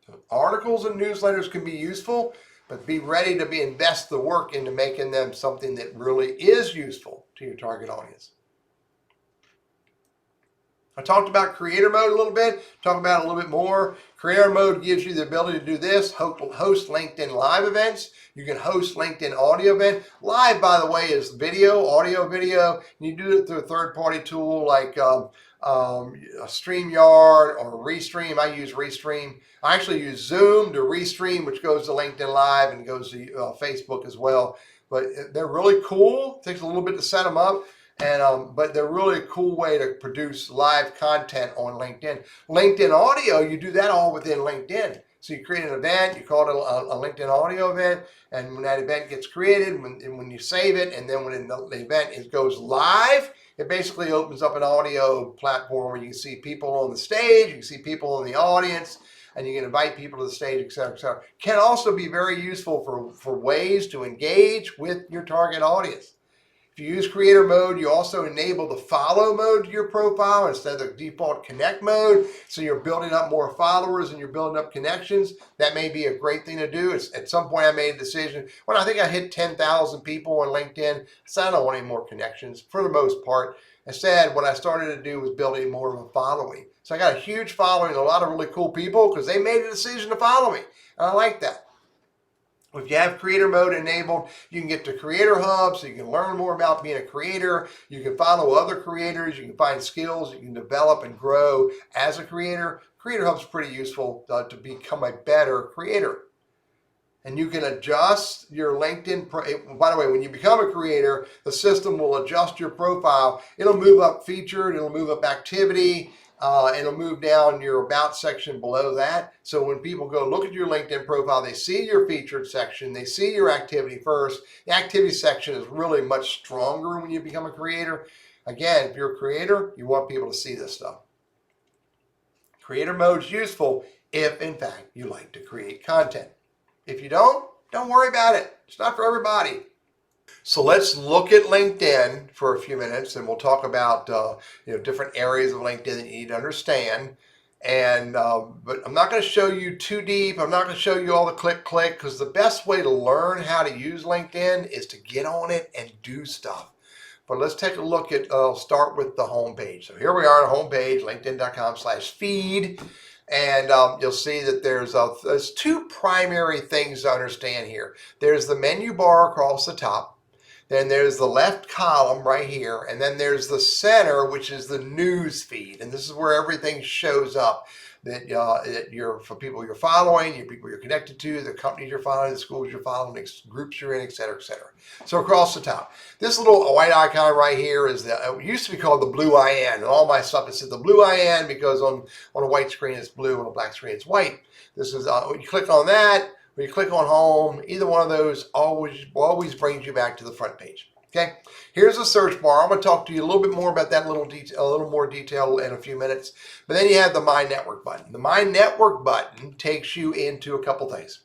A: So articles and newsletters can be useful, but be ready to invest the work into making them something that really is useful to your target audience. I talked about creator mode a little bit, talk about it a little bit more. Creator mode gives you the ability to do this, host LinkedIn live events. You can host LinkedIn audio event. Live, by the way, is video, audio, video. And you do it through a third-party tool like StreamYard or Restream. I use Restream. I actually use Zoom to Restream, which goes to LinkedIn Live and goes to Facebook as well. But they're really cool. It takes a little bit to set them up. But they're really a cool way to produce live content on LinkedIn. LinkedIn audio, you do that all within LinkedIn. So you create an event, you call it a LinkedIn audio event, and when that event gets created, when you save it, and then when the event goes live, it basically opens up an audio platform where you can see people on the stage, you can see people in the audience, and you can invite people to the stage, et cetera, et cetera. Can also be very useful for ways to engage with your target audience. If you use creator mode, you also enable the follow mode to your profile instead of the default connect mode. So you're building up more followers and you're building up connections. That may be a great thing to do. At some point I made a decision when I think I hit 10,000 people on LinkedIn. So I don't want any more connections for the most part. Instead, what I started to do was building more of a following. So I got a huge following, a lot of really cool people because they made a decision to follow me. And I like that. If you have creator mode enabled, you can get to Creator Hub so you can learn more about being a creator. You can follow other creators. You can find skills. You can develop and grow as a creator. Creator Hub is pretty useful to become a better creator. And you can adjust your LinkedIn. By the way, when you become a creator, the system will adjust your profile. It'll move up featured. It'll move up activity. It'll move down your about section below that. So when people go look at your LinkedIn profile, they see your featured section, they see your activity first. The activity section is really much stronger when you become a creator. Again, if you're a creator, you want people to see this stuff. Creator mode is useful if, in fact, you like to create content. If you don't worry about it. It's not for everybody. So let's look at LinkedIn for a few minutes, and we'll talk about different areas of LinkedIn that you need to understand. But I'm not going to show you too deep. I'm not going to show you all the click because the best way to learn how to use LinkedIn is to get on it and do stuff. But let's take a look at. Start with the home page. So here we are on the home page, LinkedIn.com/feed. And you'll see that there's two primary things to understand here. There's the menu bar across the top. Then there's the left column right here. And then there's the center, which is the news feed. And this is where everything shows up that for people you're following, people you're connected to, the companies you're following, the schools you're following, the groups you're in, et cetera, et cetera. So across the top, this little white icon right here it used to be called the blue IN. And all my stuff, it says the blue IN because on a white screen it's blue, on a black screen it's white. This is, when you click on that, when you click on home, either one of those always brings you back to the front page. Okay, here's a search bar. I'm going to talk to you a little bit more about that a little more detail in a few minutes. But then you have the My Network button. The My Network button takes you into a couple things.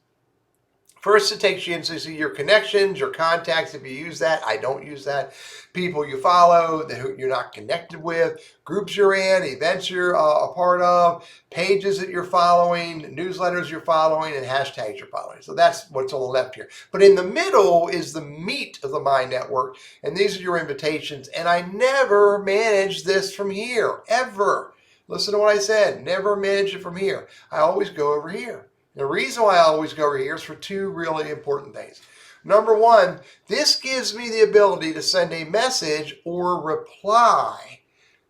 A: First, it takes you into your connections, your contacts, if you use that. I don't use that. People you follow that you're not connected with, groups you're in, events you're a part of, pages that you're following, newsletters you're following, and hashtags you're following. So that's what's on the left here. But in the middle is the meat of the My Network, and these are your invitations. And I never manage this from here, ever. Listen to what I said. Never manage it from here. I always go over here. The reason why I always go over here is for two really important things. Number one, this gives me the ability to send a message or reply.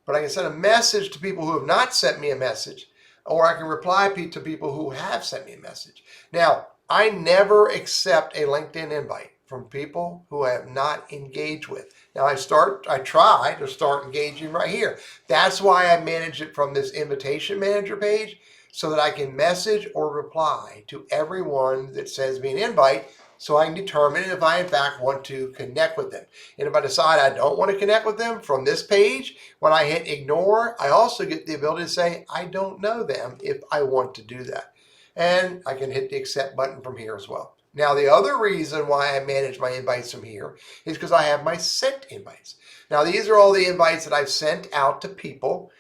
A: But I can send a message to people who have not sent me a message, or I can reply to people who have sent me a message. Now, I never accept a LinkedIn invite from people who I have not engaged with. Now, I try to start engaging right here. That's why I manage it from this invitation manager page, so that I can message or reply to everyone that sends me an invite, so I can determine if I in fact want to connect with them. And if I decide I don't want to connect with them from this page, when I hit ignore, I also get the ability to say I don't know them if I want to do that. And I can hit the accept button from here as well. Now, the other reason why I manage my invites from here is because I have my sent invites. Now, these are all the invites that I've sent out to people.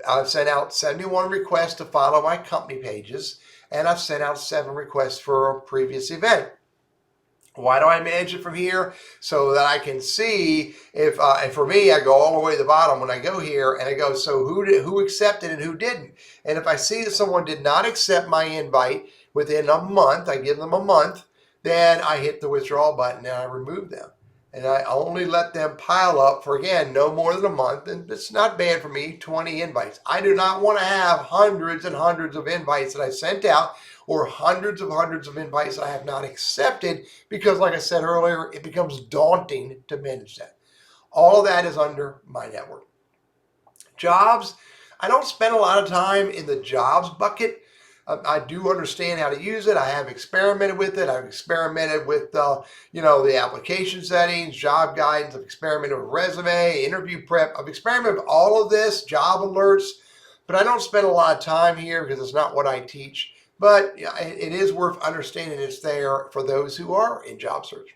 A: I've sent out 71 requests to follow my company pages, and I've sent out 7 requests for a previous event. Why do I manage it from here? So that I can see if, and for me, I go all the way to the bottom when I go here, and I go, so who accepted and who didn't? And if I see that someone did not accept my invite within a month, I give them a month, then I hit the withdrawal button and I remove them. And I only let them pile up for, again, no more than a month. And it's not bad for me, 20 invites. I do not want to have hundreds and hundreds of invites that I sent out, or hundreds of invites that I have not accepted, because like I said earlier, it becomes daunting to manage that. All of that is under My Network. Jobs, I don't spend a lot of time in the jobs bucket. I do understand how to use it. I have experimented with it. I've experimented with, the application settings, job guidance. I've experimented with resume, interview prep. I've experimented with all of this, job alerts, but I don't spend a lot of time here because it's not what I teach. But it is worth understanding it's there for those who are in job search.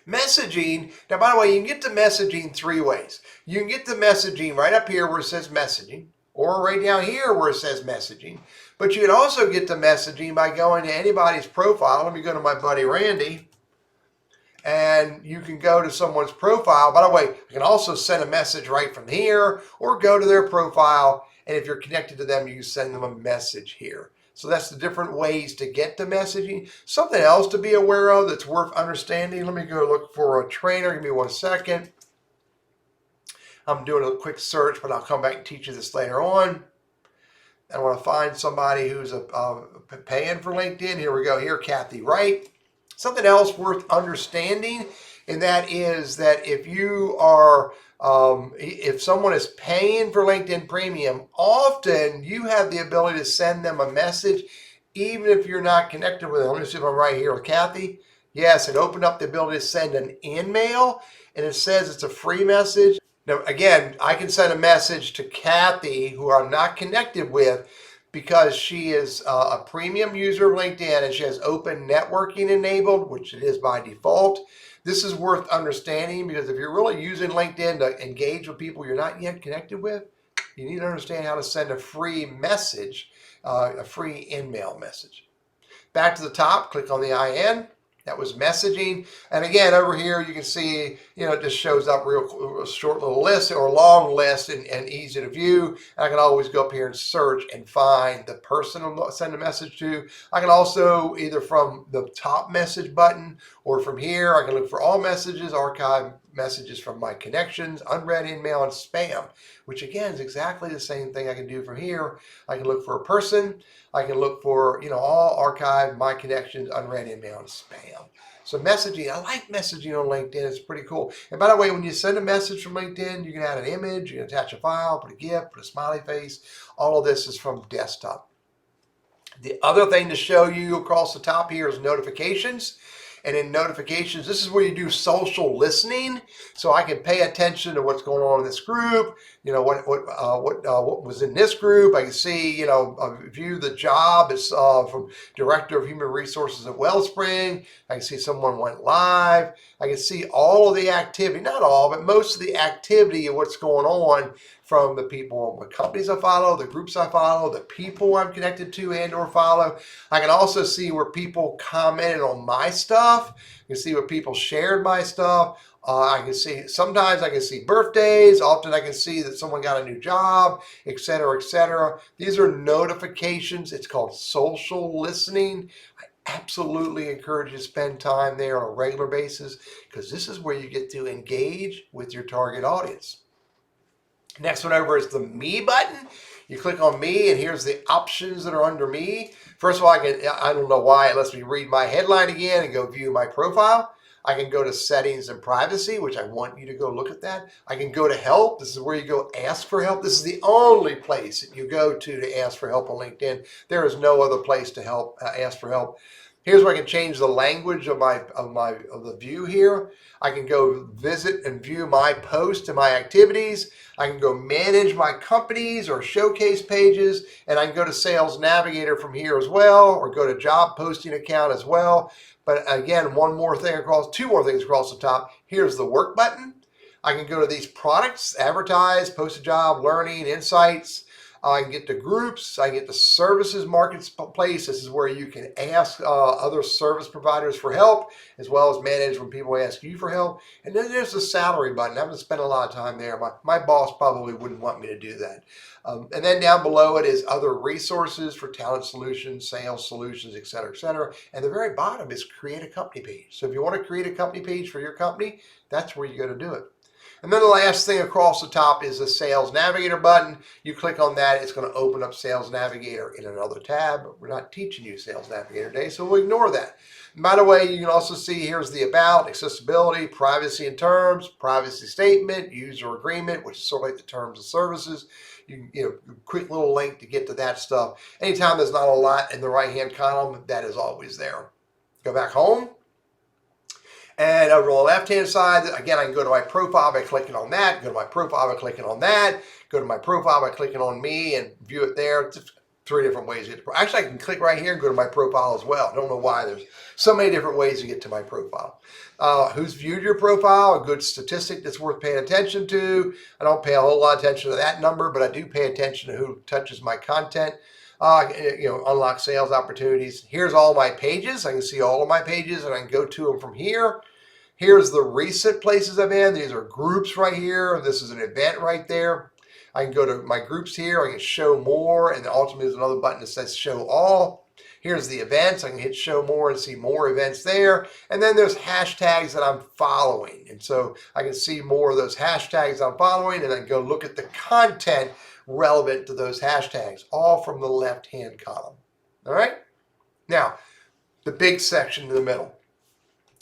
A: Messaging, now by the way, you can get to messaging 3 ways. You can get the messaging right up here where it says messaging, or right down here where it says messaging. But you can also get the messaging by going to anybody's profile. Let me go to my buddy Randy, and you can go to someone's profile. By the way, you can also send a message right from here, or go to their profile, and if you're connected to them, you can send them a message here. So that's the different ways to get to messaging. Something else to be aware of that's worth understanding. Let me go look for a trainer. Give me 1 second. I'm doing a quick search, but I'll come back and teach you this later on. I want to find somebody who's paying for LinkedIn. Here we go. Here, Kathy Wright. Something else worth understanding, and that is that if you are, if someone is paying for LinkedIn Premium, often you have the ability to send them a message, even if you're not connected with them. Let me see if I'm right here with Kathy. Yes, it opened up the ability to send an email, and it says it's a free message. Now, again, I can send a message to Kathy, who I'm not connected with, because she is a premium user of LinkedIn and she has open networking enabled, which it is by default. This is worth understanding, because if you're really using LinkedIn to engage with people you're not yet connected with, you need to understand how to send a free message, a free email message. Back to the top, click on the IN. That was messaging. And again, over here, you can see, it just shows up real short little list or long list and easy to view. And I can always go up here and search and find the person to send a message to. I can also, either from the top message button or from here, I can look for all messages, archive messages from my connections, unread email, and spam, which again is exactly the same thing I can do from here. I can look for a person. I can look for, all archive, my connections, unread email, and spam. So messaging, I like messaging on LinkedIn. It's pretty cool. And by the way, when you send a message from LinkedIn, you can add an image, you can attach a file, put a GIF, put a smiley face. All of this is from desktop. The other thing to show you across the top here is notifications.
B: And in notifications, this is where you do social listening, so I can pay attention to what's going on in this group. You know, what was in this group. I can see, you know, view the job is from Director of Human Resources at Wellspring. I can see someone went live. I can see all of the activity, not all, but most of the activity of what's going on from the people, the companies I follow, the groups I follow, the people I'm connected to and or follow. I can also see where people commented on my stuff. You can see where people shared my stuff. I can see, sometimes I can see birthdays. Often I can see that someone got a new job, etc., etc. These are notifications. It's called social listening. I absolutely encourage you to spend time there on a regular basis, because this is where you get to engage with your target audience. Next one over is the Me button. You click on Me, and here's the options that are under Me. First of all, I don't know why it lets me read my headline again and go view my profile. I can go to settings and privacy, which I want you to go look at that. I can go to help. This is where you go ask for help. This is the only place that you go to ask for help on LinkedIn. There is no other place to ask for help. Here's where I can change the language of the view here. I can go visit and view my posts and my activities. I can go manage my companies or showcase pages, and I can go to Sales Navigator from here as well, or go to job posting account as well. But again, two more things across the top. Here's the work button. I can go to these products, advertise, post a job, learning, insights. I can get to groups. I get to services marketplace. This is where you can ask other service providers for help, as well as manage when people ask you for help. And then there's the salary button. I haven't spent a lot of time there. My boss probably wouldn't want me to do that. And then down below it is other resources for talent solutions, sales solutions, et cetera, et cetera. And the very bottom is create a company page. So if you want to create a company page for your company, that's where you go to do it. And then the last thing across the top is the Sales Navigator button. You click on that, it's going to open up Sales Navigator in another tab. We're not teaching you Sales Navigator today, so we'll ignore that. And by the way, you can also see here's the About, Accessibility, Privacy and Terms, Privacy Statement, User Agreement, which is sort of like the terms of services. You know, quick little link to get to that stuff. Anytime there's not a lot in the right-hand column, that is always there. Go back home. And over on the left-hand side, again, I can go to my profile by clicking on that, go to my profile by clicking on that, go to my profile by clicking on Me and view it there. It's 3 different ways to get to Actually, I can click right here and go to my profile as well. I don't know why. There's so many different ways to get to my profile. Who's viewed your profile? A good statistic that's worth paying attention to. I don't pay a whole lot of attention to that number, but I do pay attention to who touches my content. You know, unlock sales opportunities. Here's all my pages. I can see all of my pages, and I can go to them from here. Here's the recent places I'm in. These are groups right here. This is an event right there. I can go to my groups here. I can show more, and ultimately there's another button that says show all. Here's the events. I can hit show more and see more events there. And then there's hashtags that I'm following. And so I can see more of those hashtags I'm following, and I can go look at the content relevant to those hashtags, all from the left-hand column. All right? Now, the big section in the middle.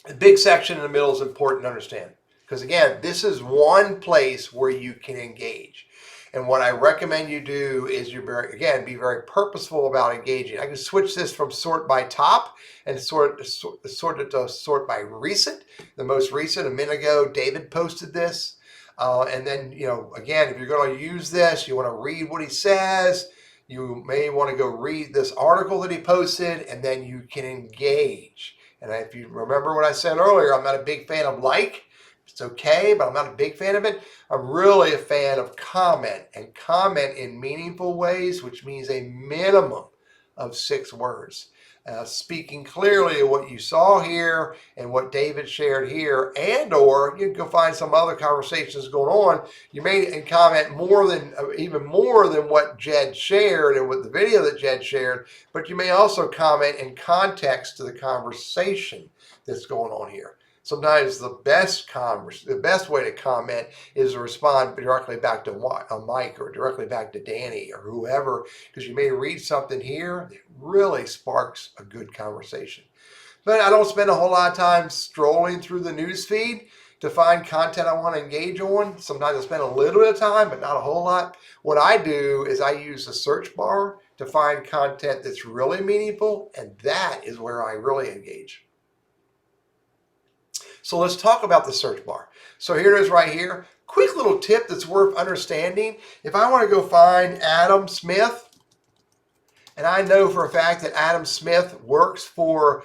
B: The big section in the middle is important to understand, because again, this is one place where you can engage. And what I recommend you do is be very purposeful about engaging. I can switch this from sort by top and sort it to sort by recent. The most recent, a minute ago, David posted this. And then, you know, again, if you're going to use this, you want to read what he says. You may want to go read this article that he posted, and then you can engage. And if you remember what I said earlier, I'm not a big fan of like. It's okay, but I'm not a big fan of it. I'm really a fan of comment, and comment in meaningful ways, which means a minimum of 6 words. Speaking clearly of what you saw here and what David shared here, and or you can go find some other conversations going on. You may comment even more than what Jed shared and with the video that Jed shared, but you may also comment in context to the conversation that's going on here. Sometimes the best way to comment is to respond directly back to Mike or directly back to Danny or whoever, because you may read something here that really sparks a good conversation. But I don't spend a whole lot of time strolling through the news feed to find content I want to engage on. Sometimes I spend a little bit of time, but not a whole lot. What I do is I use the search bar to find content that's really meaningful, and that is where I really engage. So let's talk about the search bar. So here it is right here. Quick little tip that's worth understanding. If I want to go find Adam Smith, and I know for a fact that Adam Smith works for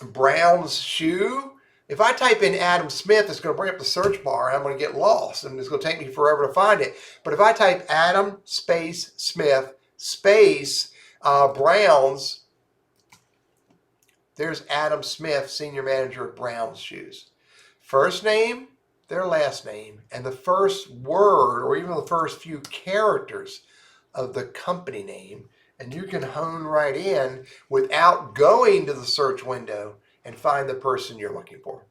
B: Brown's Shoe, if I type in Adam Smith, it's going to bring up the search bar and I'm going to get lost and it's going to take me forever to find it. But if I type Adam space Smith space Brown's, there's Adam Smith, senior manager at Brown's Shoes. First name, their last name, and the first word or even the first few characters of the company name. And you can hone right in without going to the search window and find the person you're looking for.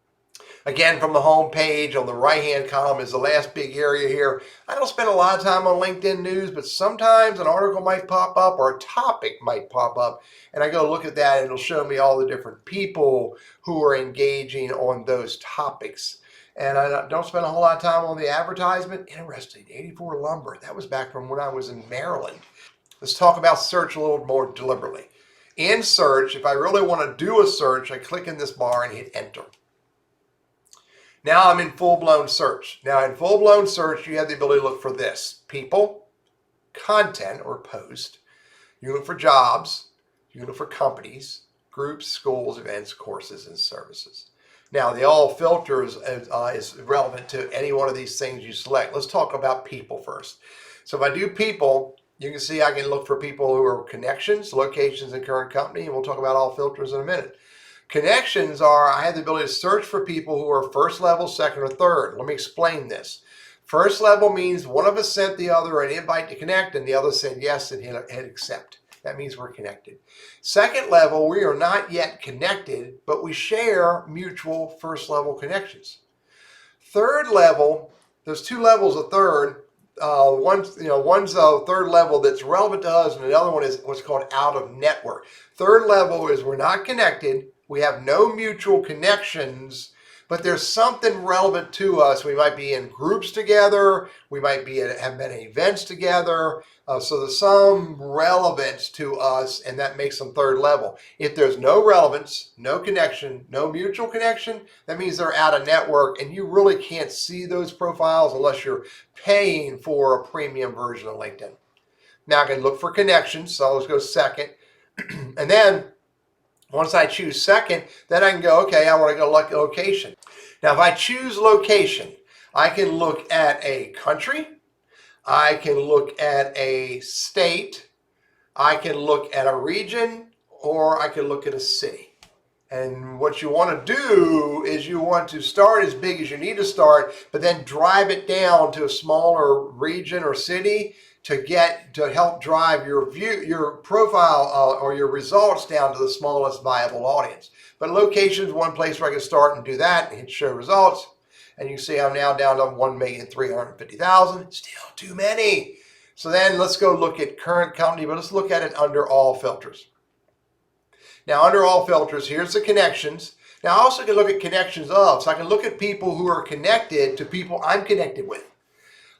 B: Again, from the home page on the right-hand column is the last big area here. I don't spend a lot of time on LinkedIn news, but sometimes an article might pop up or a topic might pop up, and I go look at that and it'll show me all the different people who are engaging on those topics. And I don't spend a whole lot of time on the advertisement. Interesting, 84 lumber. That was back from when I was in Maryland. Let's talk about search a little more deliberately. In search, if I really want to do a search, I click in this bar and hit enter. Now I'm in full-blown search. Now in full-blown search, you have the ability to look for this: people, content or post. You look for jobs. You look for companies, groups, schools, events, courses, and services. Now the all filters is relevant to any one of these things you select. Let's talk about people first. So if I do people, you can see I can look for people who are connections, locations, and current company, and we'll talk about all filters in a minute. Connections are, I have the ability to search for people who are first level, second, or third. Let me explain this. First level means one of us sent the other an invite to connect, and the other said yes and hit accept. That means we're connected. Second level, we are not yet connected, but we share mutual first level connections. Third level, there's two levels of third. One's a third level that's relevant to us, and the other one is what's called out of network. Third level is we're not connected. We have no mutual connections, but there's something relevant to us. We might be in groups together. We might have been at events together. So there's some relevance to us, and that makes them third level. If there's no relevance, no connection, no mutual connection, that means they're out of network, and you really can't see those profiles unless you're paying for a premium version of LinkedIn. Now I can look for connections, so let's go second. And then once I choose second, then I can go, okay, I want to go location. Now, if I choose location, I can look at a country, I can look at a state, I can look at a region, or I can look at a city. And what you want to do is you want to start as big as you need to start, but then drive it down to a smaller region or city to help drive your profile or your results down to the smallest viable audience. But location is one place where I can start and do that and hit show results. And you see I'm now down to 1,350,000. Still too many. So then let's go look at current company, but let's look at it under all filters. Now under all filters, here's the connections. Now I also can look at connections of, so I can look at people who are connected to people I'm connected with.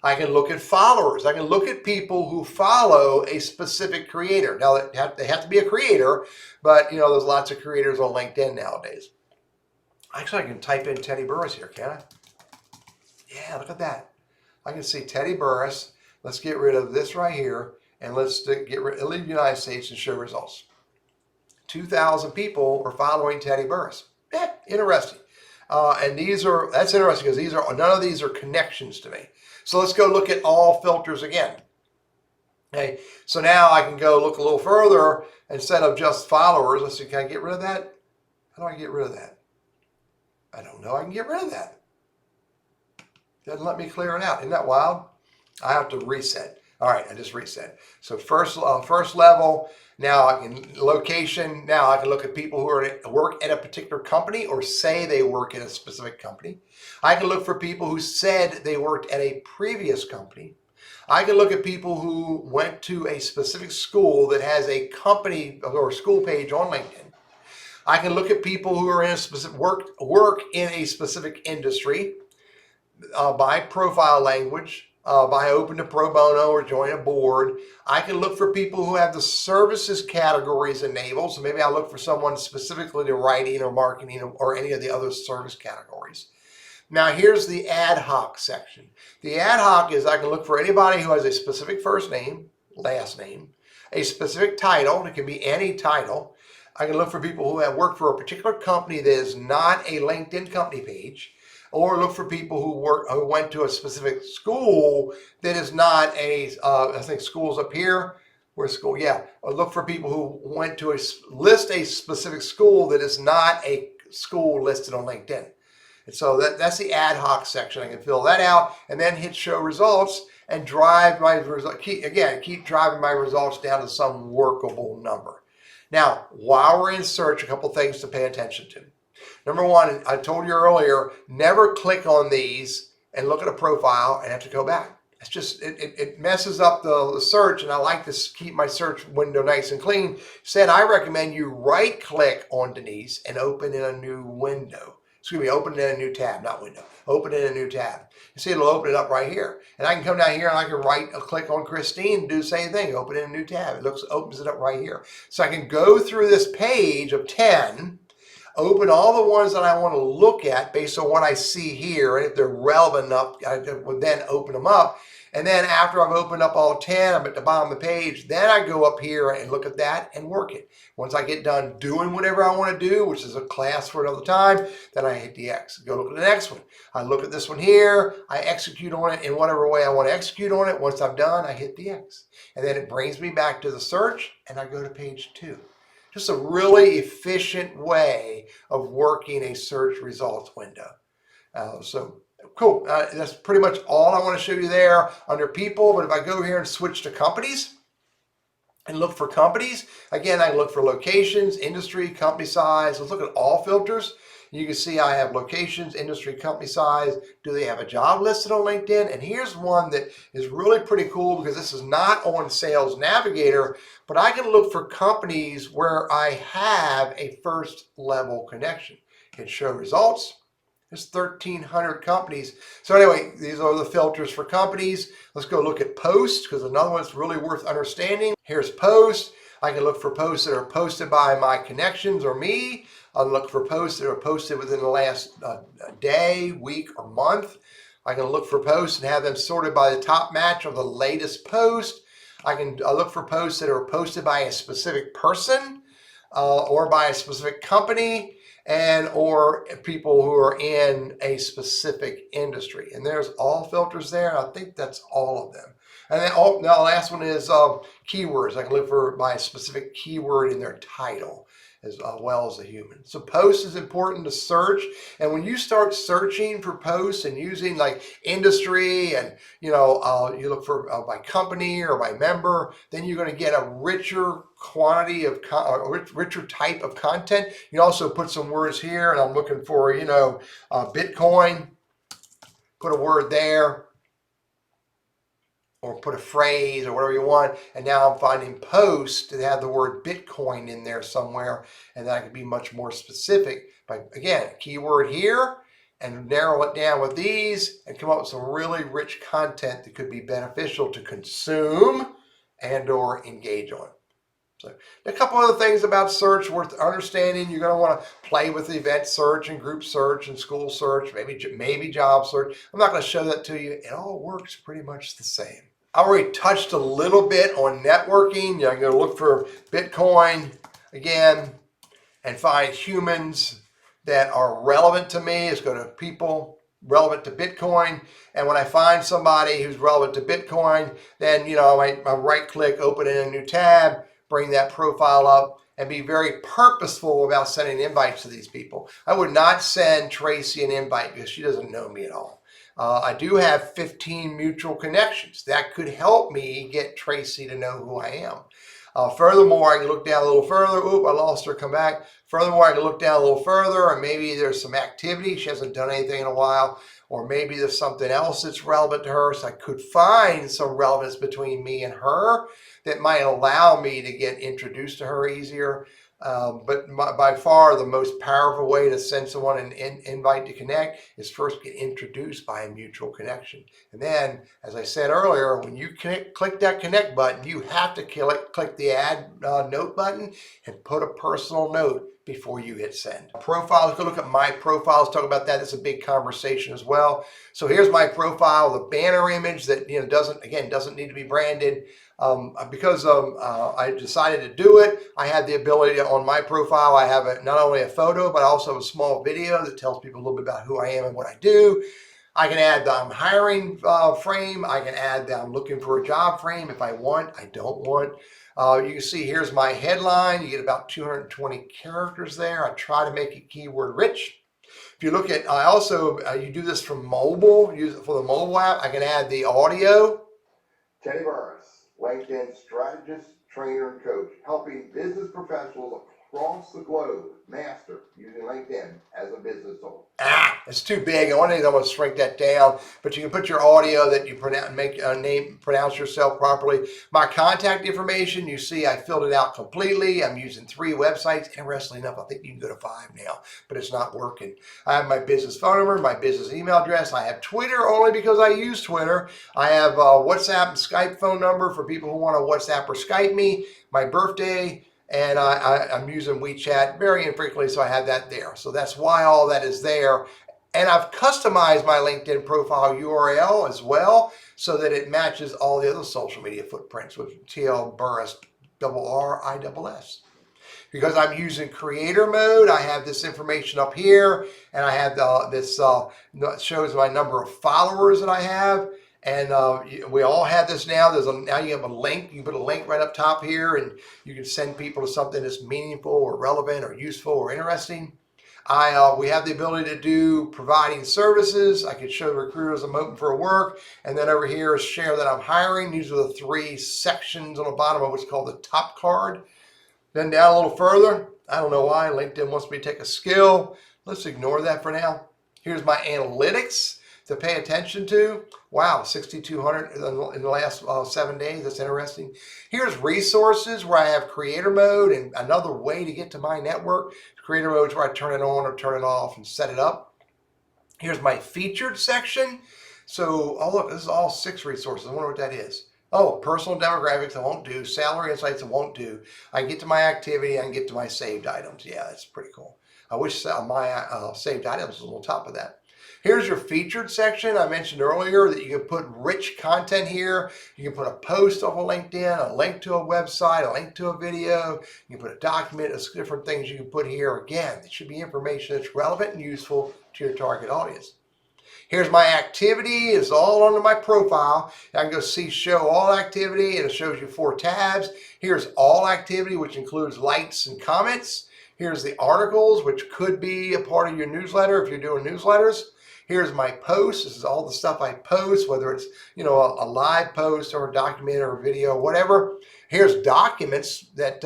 B: I can look at followers. I can look at people who follow a specific creator. Now they have to be a creator, but there's lots of creators on LinkedIn nowadays. Actually, I can type in Teddy Burriss here, can I? Yeah, look at that. I can see Teddy Burriss. Let's get rid of this right here, and let's leave the United States and show results. 2,000 people are following Teddy Burriss. Interesting. And that's interesting because none of these are connections to me. So let's go look at all filters again. Okay, so now I can go look a little further instead of just followers. Let's see, can I get rid of that? How do I get rid of that? I don't know. I can get rid of that. Doesn't let me clear it out. Isn't that wild? I have to reset. All right, I just reset. So first level. Now I can location. Now I can look at people who work at a particular company or say they work at a specific company. I can look for people who said they worked at a previous company. I can look at people who went to a specific school that has a company or school page on LinkedIn. I can look at people who are in a specific work in a specific industry by profile language, by open to pro bono or join a board. I can look for people who have the services categories enabled. So maybe I'll look for someone specifically to writing or marketing or any of the other service categories. Now here's the ad hoc section. The ad hoc is I can look for anybody who has a specific first name, last name, a specific title. It can be any title. I can look for people who have worked for a particular company that is not a LinkedIn company page, or look for people who went to a specific school that is not a, I think school's up here. Where's school? Yeah. Or look for people who went to list a specific school that is not a school listed on LinkedIn. And so that's the ad hoc section. I can fill that out and then hit show results and drive my result. Keep driving my results down to some workable number. Now, while we're in search, a couple things to pay attention to. Number one, I told you earlier, never click on these and look at a profile and have to go back. It's just, it messes up the search, and I like to keep my search window nice and clean. Instead, I recommend you right click on Denise and open in a new window. Excuse me, open in a new tab, not window. Open in a new tab. You see, it'll open it up right here. And I can come down here and I can click on Christine and do the same thing. Open in a new tab. It opens it up right here. So I can go through this page of 10, open all the ones that I want to look at based on what I see here. And if they're relevant enough, I would then open them up. And then after I've opened up all 10, I'm at the bottom of the page, then I go up here and look at that and work it. Once I get done doing whatever I want to do, which is a class for another time, then I hit the X. Go look at the next one. I look at this one here, I execute on it in whatever way I want to execute on it. Once I'm done, I hit the X. And then it brings me back to the search and I go to page 2. Just a really efficient way of working a search results window. Cool. That's pretty much all I want to show you there under people. But if I go here and switch to companies and look for companies, again, I look for locations, industry, company size. Let's look at all filters. You can see I have locations, industry, company size. Do they have a job listed on LinkedIn? And here's one that is really pretty cool because this is not on Sales Navigator, but I can look for companies where I have a first level connection. Hit show results. There's 1,300 companies. So anyway, these are the filters for companies. Let's go look at posts because another one's really worth understanding. Here's posts. I can look for posts that are posted by my connections or me. I'll look for posts that are posted within the last day, week, or month. I can look for posts and have them sorted by the top match of the latest post. I look for posts that are posted by a specific person or by a specific company, and or people who are in a specific industry. And there's all filters there, and I think that's all of them. And then now the last one is keywords. I can look for by a specific keyword in their title as well as the human. So post is important to search. And when you start searching for posts and using like industry and, you look for by company or by member, then you're going to get a richer quantity of, richer type of content. You also put some words here, and I'm looking for, Bitcoin, put a word there, or put a phrase or whatever you want. And now I'm finding posts that have the word Bitcoin in there somewhere. And then I can be much more specific by, again, keyword here, and narrow it down with these and come up with some really rich content that could be beneficial to consume and or engage on. So a couple other things about search worth understanding. You're going to want to play with the event search and group search and school search, maybe job search. I'm not going to show that to you. It all works pretty much the same. I already touched a little bit on networking. I'm going to look for Bitcoin again and find humans that are relevant to me. Let's go to people relevant to Bitcoin. And when I find somebody who's relevant to Bitcoin, then, I right click, open in a new tab, bring that profile up, and be very purposeful about sending invites to these people. I would not send Tracy an invite because she doesn't know me at all. I do have 15 mutual connections. That could help me get Tracy to know who I am. Furthermore, I can look down a little further. Oop, I lost her, come back. Furthermore, I can look down a little further, and maybe there's some activity. She hasn't done anything in a while. Or maybe there's something else that's relevant to her. So I could find some relevance between me and her that might allow me to get introduced to her easier. But by far the most powerful way to send someone an invite to connect is first get introduced by a mutual connection. And then, as I said earlier, when you click that connect button, you have to click the add note button and put a personal note before you hit send. Profiles, go look at my profiles, talk about that. It's a big conversation as well. So here's my profile, the banner image that doesn't need to be branded. Because I decided to do it, I had the ability to, on my profile, I have not only a photo, but also a small video that tells people a little bit about who I am and what I do. I can add the I'm hiring frame. I can add the I'm looking for a job frame if I want. I don't want. You can see here's my headline. You get about 220 characters there. I try to make it keyword rich. If you look at, I also, you do this from mobile, use it for the mobile app. I can add the audio.
C: Teddy Burriss, LinkedIn strategist, trainer, and coach, helping business professionals across the globe master using LinkedIn as a business tool.
B: It's too big. I'm going to shrink that down, but you can put your audio that you pronounce yourself properly. My contact information, you see I filled it out completely. I'm using 3 websites. Interestingly enough, I think you can go to 5 now, but it's not working. I have my business phone number, my business email address. I have Twitter only because I use Twitter. I have WhatsApp and Skype phone number for people who want to WhatsApp or Skype me, my birthday, and I'm using WeChat very infrequently, so I have that there. So that's why all that is there. And I've customized my LinkedIn profile URL as well so that it matches all the other social media footprints with TL Burriss, RRISS. Because I'm using creator mode, I have this information up here, and I have this shows my number of followers that I have. And we all have this now. Now you have a link. You can put a link right up top here, and you can send people to something that's meaningful or relevant or useful or interesting. We have the ability to do providing services. I could show the recruiters I'm open for work. And then over here is share that I'm hiring. These are the 3 sections on the bottom of what's called the top card. Then down a little further, I don't know why LinkedIn wants me to take a skill. Let's ignore that for now. Here's my analytics to pay attention to. Wow, 6,200 in the last 7 days. That's interesting. Here's resources where I have creator mode, and another way to get to my network. Creator mode is where I turn it on or turn it off and set it up. Here's my featured section. So, oh look, this is all 6 resources. I wonder what that is. Oh, personal demographics I won't do. Salary insights I won't do. I can get to my activity. I can get to my saved items. Yeah, that's pretty cool. I wish my saved items was on top of that. Here's your featured section. I mentioned earlier that you can put rich content here. You can put a post off of LinkedIn, a link to a website, a link to a video. You can put a document. There's different things you can put here. Again, it should be information that's relevant and useful to your target audience. Here's my activity. It's all under my profile. I can go see show all activity, and it shows you 4 tabs. Here's all activity, which includes likes and comments. Here's the articles, which could be a part of your newsletter if you're doing newsletters. Here's my posts. This is all the stuff I post, whether it's, a live post or a document or a video, whatever. Here's documents that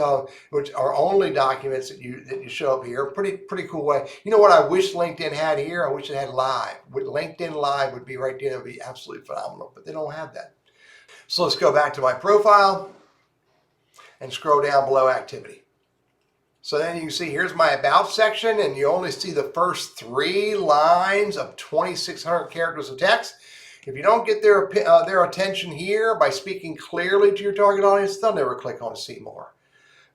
B: which are only documents that you show up here. Pretty cool way. You know what I wish LinkedIn had here? I wish it had live. LinkedIn Live would be right there. It would be absolutely phenomenal, but they don't have that. So let's go back to my profile and scroll down below activity. So then you can see here's my about section, and you only see the first 3 lines of 2,600 characters of text. If you don't get their attention here by speaking clearly to your target audience, they'll never click on see more.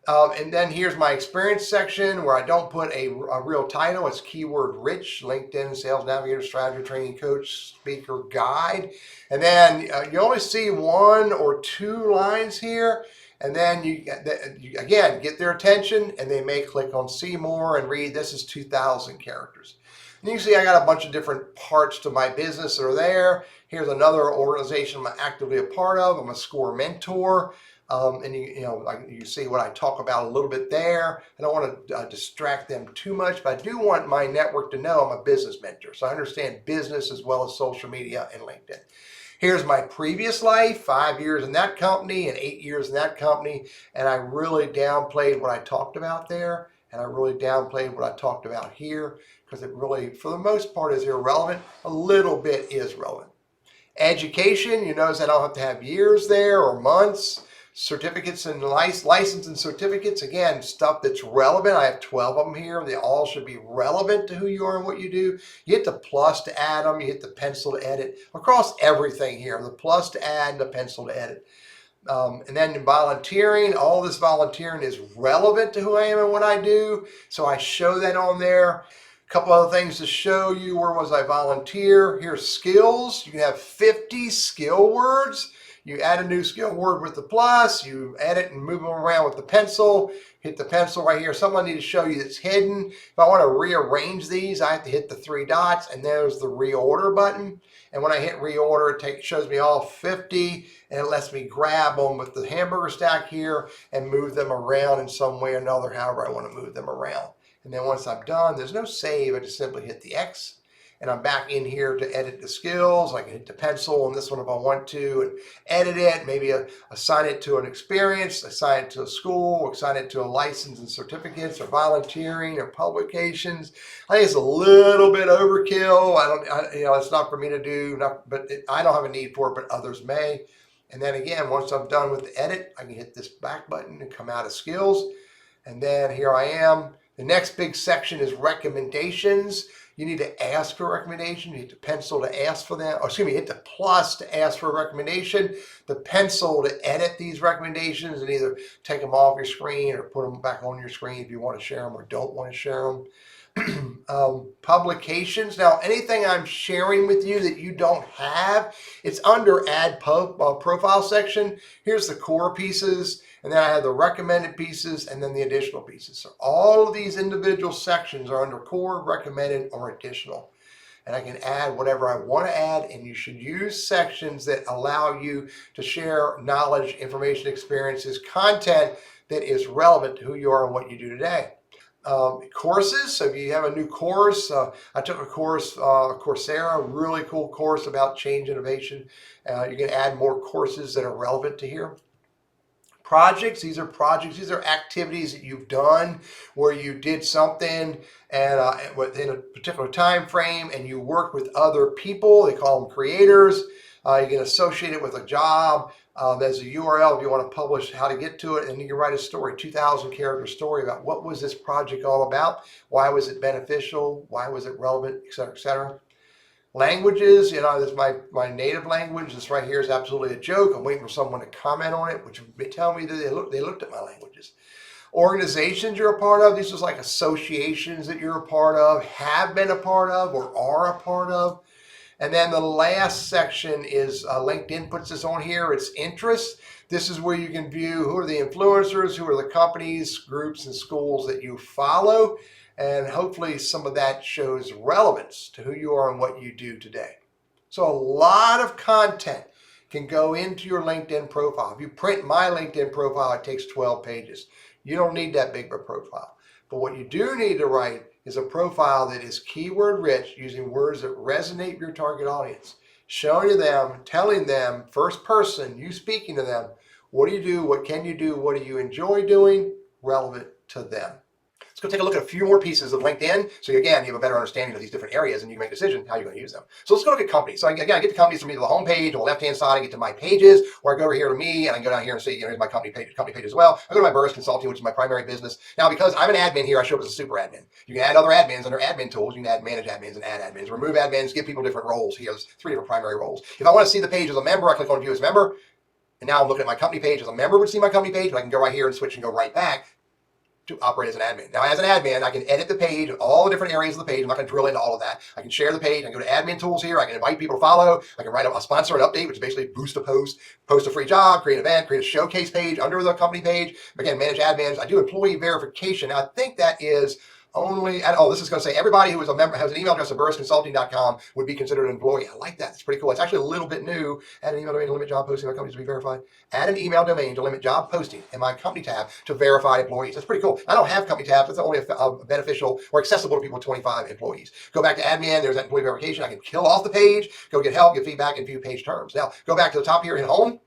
B: And then here's my experience section where I don't put a real title. It's keyword rich, LinkedIn, sales navigator, strategy, training coach, speaker, guide. And then you only see 1 or 2 lines here. And then you again get their attention, and they may click on see more and read. This is 2,000 characters. And you can see I got a bunch of different parts to my business that are there. Here's another organization I'm actively a part of. I'm a SCORE mentor. And you see what I talk about a little bit there. I don't want to distract them too much, but I do want my network to know I'm a business mentor. So I understand business as well as social media and LinkedIn. Here's my previous life, 5 years in that company and 8 years in that company. And I really downplayed what I talked about there. And I really downplayed what I talked about here because it really, for the most part, is irrelevant. A little bit is relevant. Education, you notice I don't have to have years there or months. certificates and license and certificates. Again, stuff that's relevant. I have 12 of them here. They all should be relevant to who you are and what you do. You hit the plus to add them. You hit the pencil to edit. Across everything here, the plus to add and the pencil to edit. And then volunteering, all this volunteering is relevant to who I am and what I do. So I show that on there. A couple other things to show you. Where was I volunteer? Here's skills. You have 50 skill words. You add a new skill word with the plus, you edit and move them around with the pencil, hit the pencil right here. Something I need to show you that's hidden. If I want to rearrange these, I have to hit the 3 dots, and there's the reorder button. And when I hit reorder, it shows me all 50, and it lets me grab them with the hamburger stack here and move them around in some way or another, however I want to move them around. And then once I'm done, there's no save. I just simply hit the X. And I'm back in here to edit the skills. I can hit the pencil on this one if I want to and edit it, maybe assign it to an experience, assign it to a school, assign it to a license and certificates or volunteering or publications. I think it's a little bit overkill. It's not for me to do, I don't have a need for it, but others may. And then again, once I'm done with the edit, I can hit this back button and come out of skills. And then here I am. The next big section is recommendations. You need to ask for a recommendation. You hit the pencil to ask for them. Or excuse me, hit the plus to ask for a recommendation. The pencil to edit these recommendations and either take them off your screen or put them back on your screen if you want to share them or don't want to share them. Publications. Now, anything I'm sharing with you that you don't have, it's under Add Profile section. Here's the core pieces. And then I have the recommended pieces and then the additional pieces. So all of these individual sections are under core, recommended, or additional. And I can add whatever I want to add, and you should use sections that allow you to share knowledge, information, experiences, content that is relevant to who you are and what you do today. Courses, so if you have a new course, I took a course, Coursera, really cool course about change innovation. You can add more courses that are relevant to here. Projects, these are activities that you've done where you did something and within a particular time frame and you work with other people. They call them creators. You can associate it with a job. There's a URL if you want to publish how to get to it, and you can write a story, 2,000 character story about what was this project all about, why was it beneficial, why was it relevant, et cetera, et cetera. Languages, this is my native language. This right here is absolutely a joke. I'm waiting for someone to comment on it, which would tell me that they looked at my languages. Organizations you're a part of, these are like associations that you're a part of, have been a part of, or are a part of. And then the last section is LinkedIn puts this on here. It's interests. This is where you can view who are the influencers, who are the companies, groups, and schools that you follow. And hopefully some of that shows relevance to who you are and what you do today. So a lot of content can go into your LinkedIn profile. If you print my LinkedIn profile, it takes 12 pages. You don't need that big of a profile. But what you do need to write is a profile that is keyword rich, using words that resonate with your target audience. Showing them, telling them, first person, you speaking to them, what do you do, what can you do, what do you enjoy doing, relevant to them. Let's go take a look at a few more pieces of LinkedIn. So again, you have a better understanding of these different areas and you can make a decision how you're going to use them. So let's go look at companies. So again, I get the companies from either the home page on the left-hand side, I get to my pages, or I go over here to me and I can go down here and see, here's my company page as well. I go to my Burriss Consulting, which is my primary business. Now, because I'm an admin here, I show up as a super admin. You can add other admins under admin tools. You can add manage admins and add admins, remove admins, give people different roles here. There's 3 different primary roles. If I want to see the page as a member, I click on view as member. And now I'm looking at my company page as a member would see my company page, but I can go right here and switch and go right back to operate as an admin. Now, as an admin, I can edit the page, all the different areas of the page. I'm not going to drill into all of that. I can share the page. I can go to admin tools here. I can invite people to follow. I can write a sponsor an update, which is basically boost a post a free job, create an event, create a showcase page under the company page. Again, manage admins. I do employee verification. Now, I think that is only, this is going to say everybody who is a member, has an email address at burrissconsulting.com would be considered an employee. I like that. It's pretty cool. It's actually a little bit new. Add an email domain to limit job posting. My companies to be verified. Add an email domain to limit job posting in my company tab to verified employees. That's pretty cool. I don't have company tabs. That's only beneficial or accessible to people with 25 employees. Go back to admin. There's that employee verification. I can kill off the page, go get help, get feedback, and view page terms. Now, go back to the top here in home.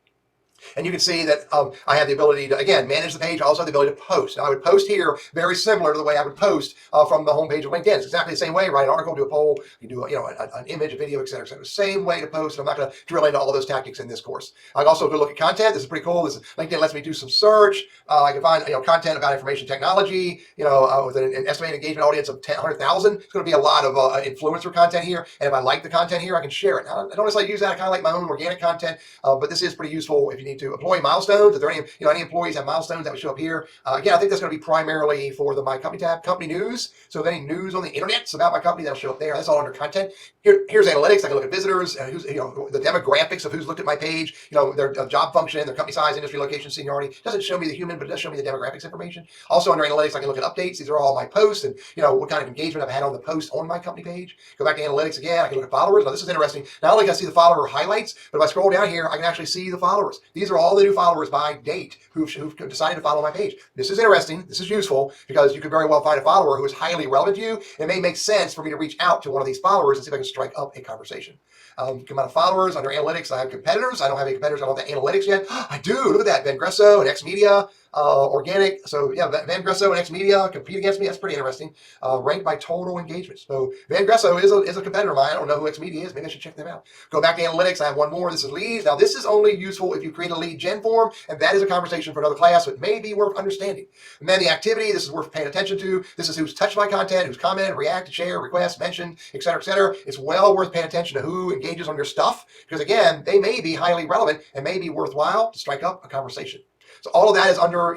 B: And you can see that I have the ability to, again, manage the page. I also have the ability to post. Now, I would post here very similar to the way I would post from the homepage of LinkedIn. It's exactly the same way. Write an article, do a poll, you do an image, a video, et cetera, et cetera. Same way to post. I'm not going to drill into all of those tactics in this course. I can also go look at content. This is pretty cool. LinkedIn lets me do some search. I can find content about information technology. With an estimated engagement audience of 100,000, it's going to be a lot of influencer content here. And if I like the content here, I can share it. Now, I don't necessarily use that. I kind of like my own organic content, but this is pretty useful if you need to employee milestones. If there are any employees have milestones that would show up here. Again, I think that's going to be primarily for the My Company tab. Company news. So if any news on the internet about my company, that'll show up there. That's all under content. Here's analytics. I can look at visitors, who's the demographics of who's looked at my page. Their job function, their company size, industry, location, seniority. It doesn't show me the human, but it does show me the demographics information. Also under analytics, I can look at updates. These are all my posts and what kind of engagement I've had on the post on my company page. Go back to analytics again. I can look at followers. Now this is interesting. Not only can I see the follower highlights, but if I scroll down here, I can actually see the followers. These are all the new followers by date who've decided to follow my page. This is interesting. This is useful because you could very well find a follower who is highly relevant to you. It may make sense for me to reach out to one of these followers and see if I can strike up a conversation. Come out of followers under analytics. I have competitors. I don't have any competitors. I don't have the analytics yet. I do. Look at that. Van Gresso and X Media. Organic. So yeah, Van Gresso and X Media compete against me. That's pretty interesting. Ranked by total engagement. So Van Gresso is a competitor of mine. I don't know who X Media is. Maybe I should check them out. Go back to analytics. I have one more. This is leads. Now this is only useful if you create a lead gen form, and that is a conversation for another class. So it may be worth understanding. And then the activity. This is worth paying attention to. This is who's touched my content, who's commented, reacted, shared, request, mentioned, etc., etc. It's well worth paying attention to who engages on your stuff because again, they may be highly relevant and may be worthwhile to strike up a conversation. So all of that is under,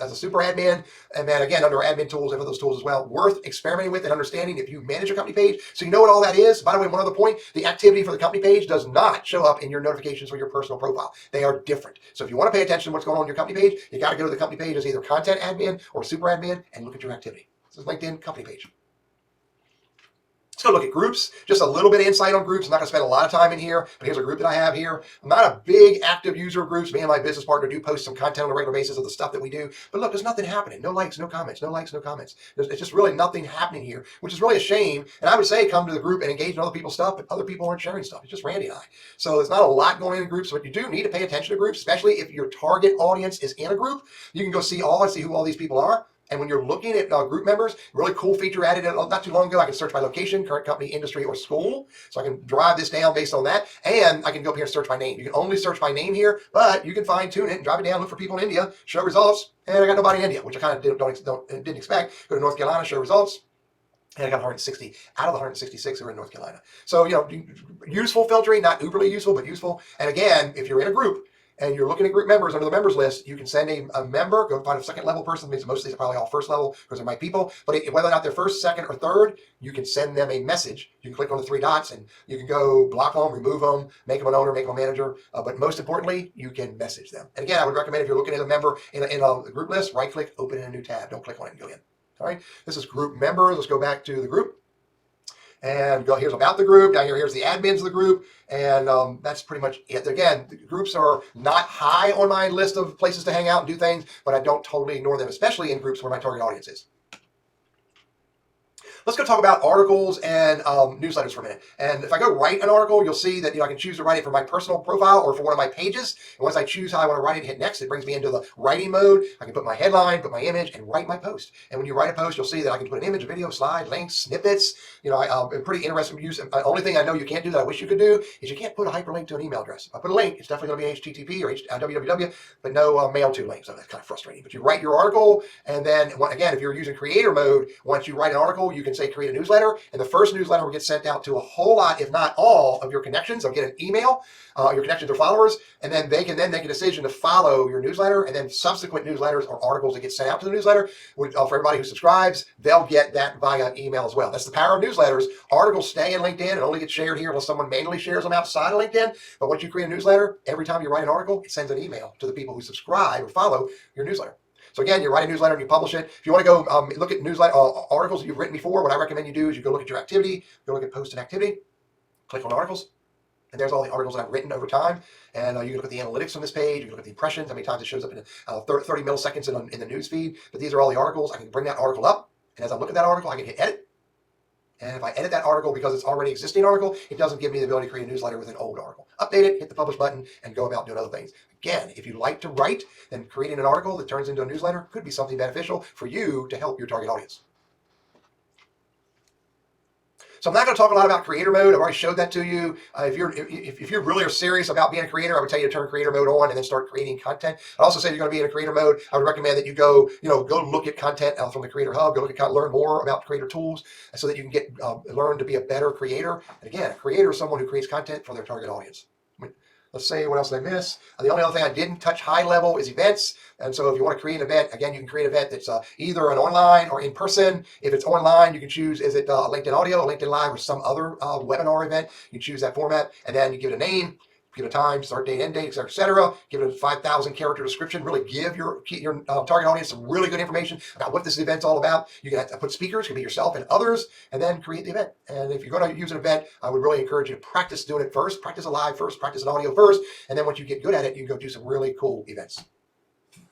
B: as a super admin, and then again, under admin tools, I have those tools as well, worth experimenting with and understanding if you manage your company page. So you know what all that is. By the way, one other point, the activity for the company page does not show up in your notifications for your personal profile. They are different. So if you want to pay attention to what's going on in your company page, you got to go to the company page as either content admin or super admin and look at your activity. This is LinkedIn company page. Let's go look at groups. Just a little bit of insight on groups. I'm not going to spend a lot of time in here, but here's a group that I have here. I'm not a big active user of groups. Me and my business partner do post some content on a regular basis of the stuff that we do. But look, there's nothing happening. No likes, no comments. No likes, no comments. It's just really nothing happening here, which is really a shame. And I would say come to the group and engage in other people's stuff, but other people aren't sharing stuff. It's just Randy and I. So there's not a lot going on in groups, but you do need to pay attention to groups, especially if your target audience is in a group. You can go see who all these people are. And when you're looking at group members, really cool feature added not too long ago. I can search by location, current company, industry, or school. So I can drive this down based on that. And I can go up here and search by name. You can only search by name here, but you can fine tune it and drive it down, look for people in India, show results. And I got nobody in India, which I kind of didn't expect. Go to North Carolina, show results. And I got 160 out of the 166 who are in North Carolina. So, useful filtering, not uberly useful, but useful. And again, if you're in a group, and you're looking at group members under the members list, you can send a member, go find a second level person. Means most of these are probably all first level because they're my people. But whether or not they're first, second, or third, you can send them a message. You can click on the three dots and you can go block them, remove them, make them an owner, make them a manager. But most importantly, you can message them. And again, I would recommend if you're looking at a member in a group list, right click, open in a new tab. Don't click on it and go in. All right. This is group members. Let's go back to the group. And here's about the group. Down here's the admins of the group. And that's pretty much it. Again, the groups are not high on my list of places to hang out and do things, but I don't totally ignore them, especially in groups where my target audience is. Let's go talk about articles and newsletters for a minute. And if I go write an article, you'll see that I can choose to write it for my personal profile or for one of my pages. And once I choose how I want to write it and hit next, it brings me into the writing mode. I can put my headline, put my image, and write my post. And when you write a post, you'll see that I can put an image, a video, slide, links, snippets. I'm pretty interested in use. The only thing I know you can't do that I wish you could do is you can't put a hyperlink to an email address. If I put a link, it's definitely going to be HTTP or www, but no mail to link. So that's kind of frustrating. But you write your article, and then again, if you're using creator mode, once you write an article, you can say create a newsletter. And the first newsletter will get sent out to a whole lot, if not all, of your connections. They'll get an email, your connections or followers, and then they can then make a decision to follow your newsletter. And then subsequent newsletters or articles that get sent out to the newsletter, for everybody who subscribes, they'll get that via email as well. That's the power of newsletters. Articles stay in LinkedIn and only get shared here unless someone manually shares them outside of LinkedIn. But once you create a newsletter, every time you write an article, it sends an email to the people who subscribe or follow your newsletter. So again, you write a newsletter and you publish it. If you want to go look at newsletter articles that you've written before, what I recommend you do is you go look at your activity, go look at post and activity, click on articles, and there's all the articles that I've written over time. And you can look at the analytics on this page, you can look at the impressions, how many times it shows up in 30 milliseconds in the news feed. But these are all the articles. I can bring that article up, and as I look at that article, I can hit edit. And if I edit that article because it's already existing article, it doesn't give me the ability to create a newsletter with an old article. Update it, hit the publish button, and go about doing other things. Again, if you like to write, then creating an article that turns into a newsletter could be something beneficial for you to help your target audience. So I'm not going to talk a lot about creator mode. I've already showed that to you. If you're really serious about being a creator, I would tell you to turn creator mode on and then start creating content. I'd also say if you're going to be in a creator mode, I would recommend that you go look at content from the Creator Hub. Go look at learn more about creator tools so that you can get learn to be a better creator. And again, a creator is someone who creates content for their target audience. Let's see, what else did I miss? The only other thing I didn't touch high level is events. And so if you want to create an event, again, you can create an event that's either an online or in person. If it's online, you can choose, is it LinkedIn Audio, LinkedIn Live, or some other webinar event. You can choose that format, and then you give it a name, give it a time, start date, end date, et cetera, et cetera. Give it a 5,000 character description. Really give your target audience some really good information about what this event's all about. You can put speakers, it can be yourself and others, and then create the event. And if you're going to use an event, I would really encourage you to practice doing it first, practice a live first, practice an audio first, and then once you get good at it, you can go do some really cool events.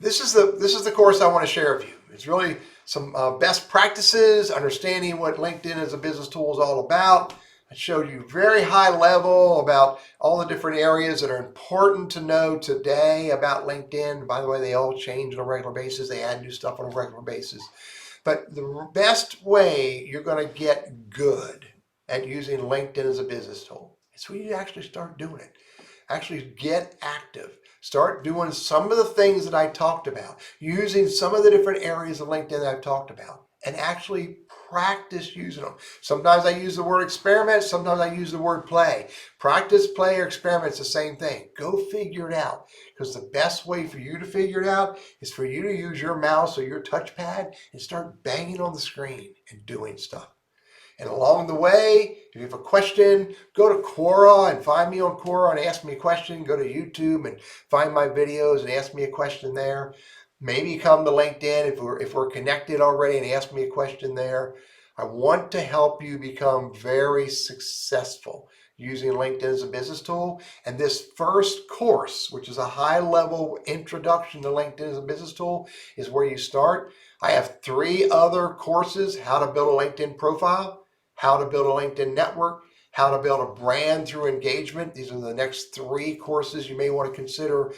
B: This is the course I want to share with you. It's really some best practices, understanding what LinkedIn as a business tool is all about. I showed you very high level about all the different areas that are important to know today about LinkedIn. By the way, they all change on a regular basis. They add new stuff on a regular basis. But the best way you're going to get good at using LinkedIn as a business tool is for you to actually start doing it. Actually get active. Start doing some of the things that I talked about, using some of the different areas of LinkedIn that I've talked about, and actually practice using them. Sometimes I use the word experiment, sometimes I use the word play. Practice, play, or experiment is the same thing. Go figure it out, because the best way for you to figure it out is for you to use your mouse or your touchpad and start banging on the screen and doing stuff. And along the way, if you have a question, go to Quora and find me on Quora and ask me a question. Go to YouTube and find my videos and ask me a question there. Maybe come to LinkedIn if we're connected already and ask me a question there. I want to help you become very successful using LinkedIn as a business tool. And this first course, which is a high-level introduction to LinkedIn as a business tool, is where you start. I have 3 other courses: how to build a LinkedIn profile, how to build a LinkedIn network, how to build a brand through engagement. These are the next 3 courses you may want to consider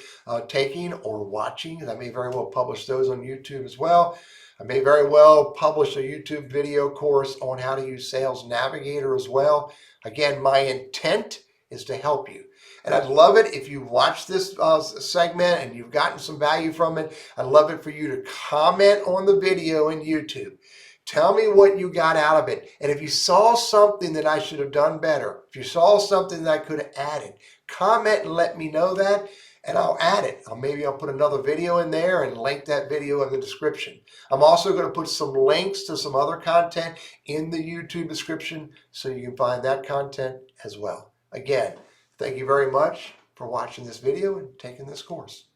B: taking or watching. I may very well publish those on YouTube as well. I may very well publish a YouTube video course on how to use Sales Navigator as well. Again, my intent is to help you. And I'd love it if you watch this segment and you've gotten some value from it. I'd love it for you to comment on the video in YouTube. Tell me what you got out of it. And if you saw something that I should have done better, if you saw something that I could have added, comment and let me know that, and I'll add it. Maybe I'll put another video in there and link that video in the description. I'm also going to put some links to some other content in the YouTube description so you can find that content as well. Again, thank you very much for watching this video and taking this course.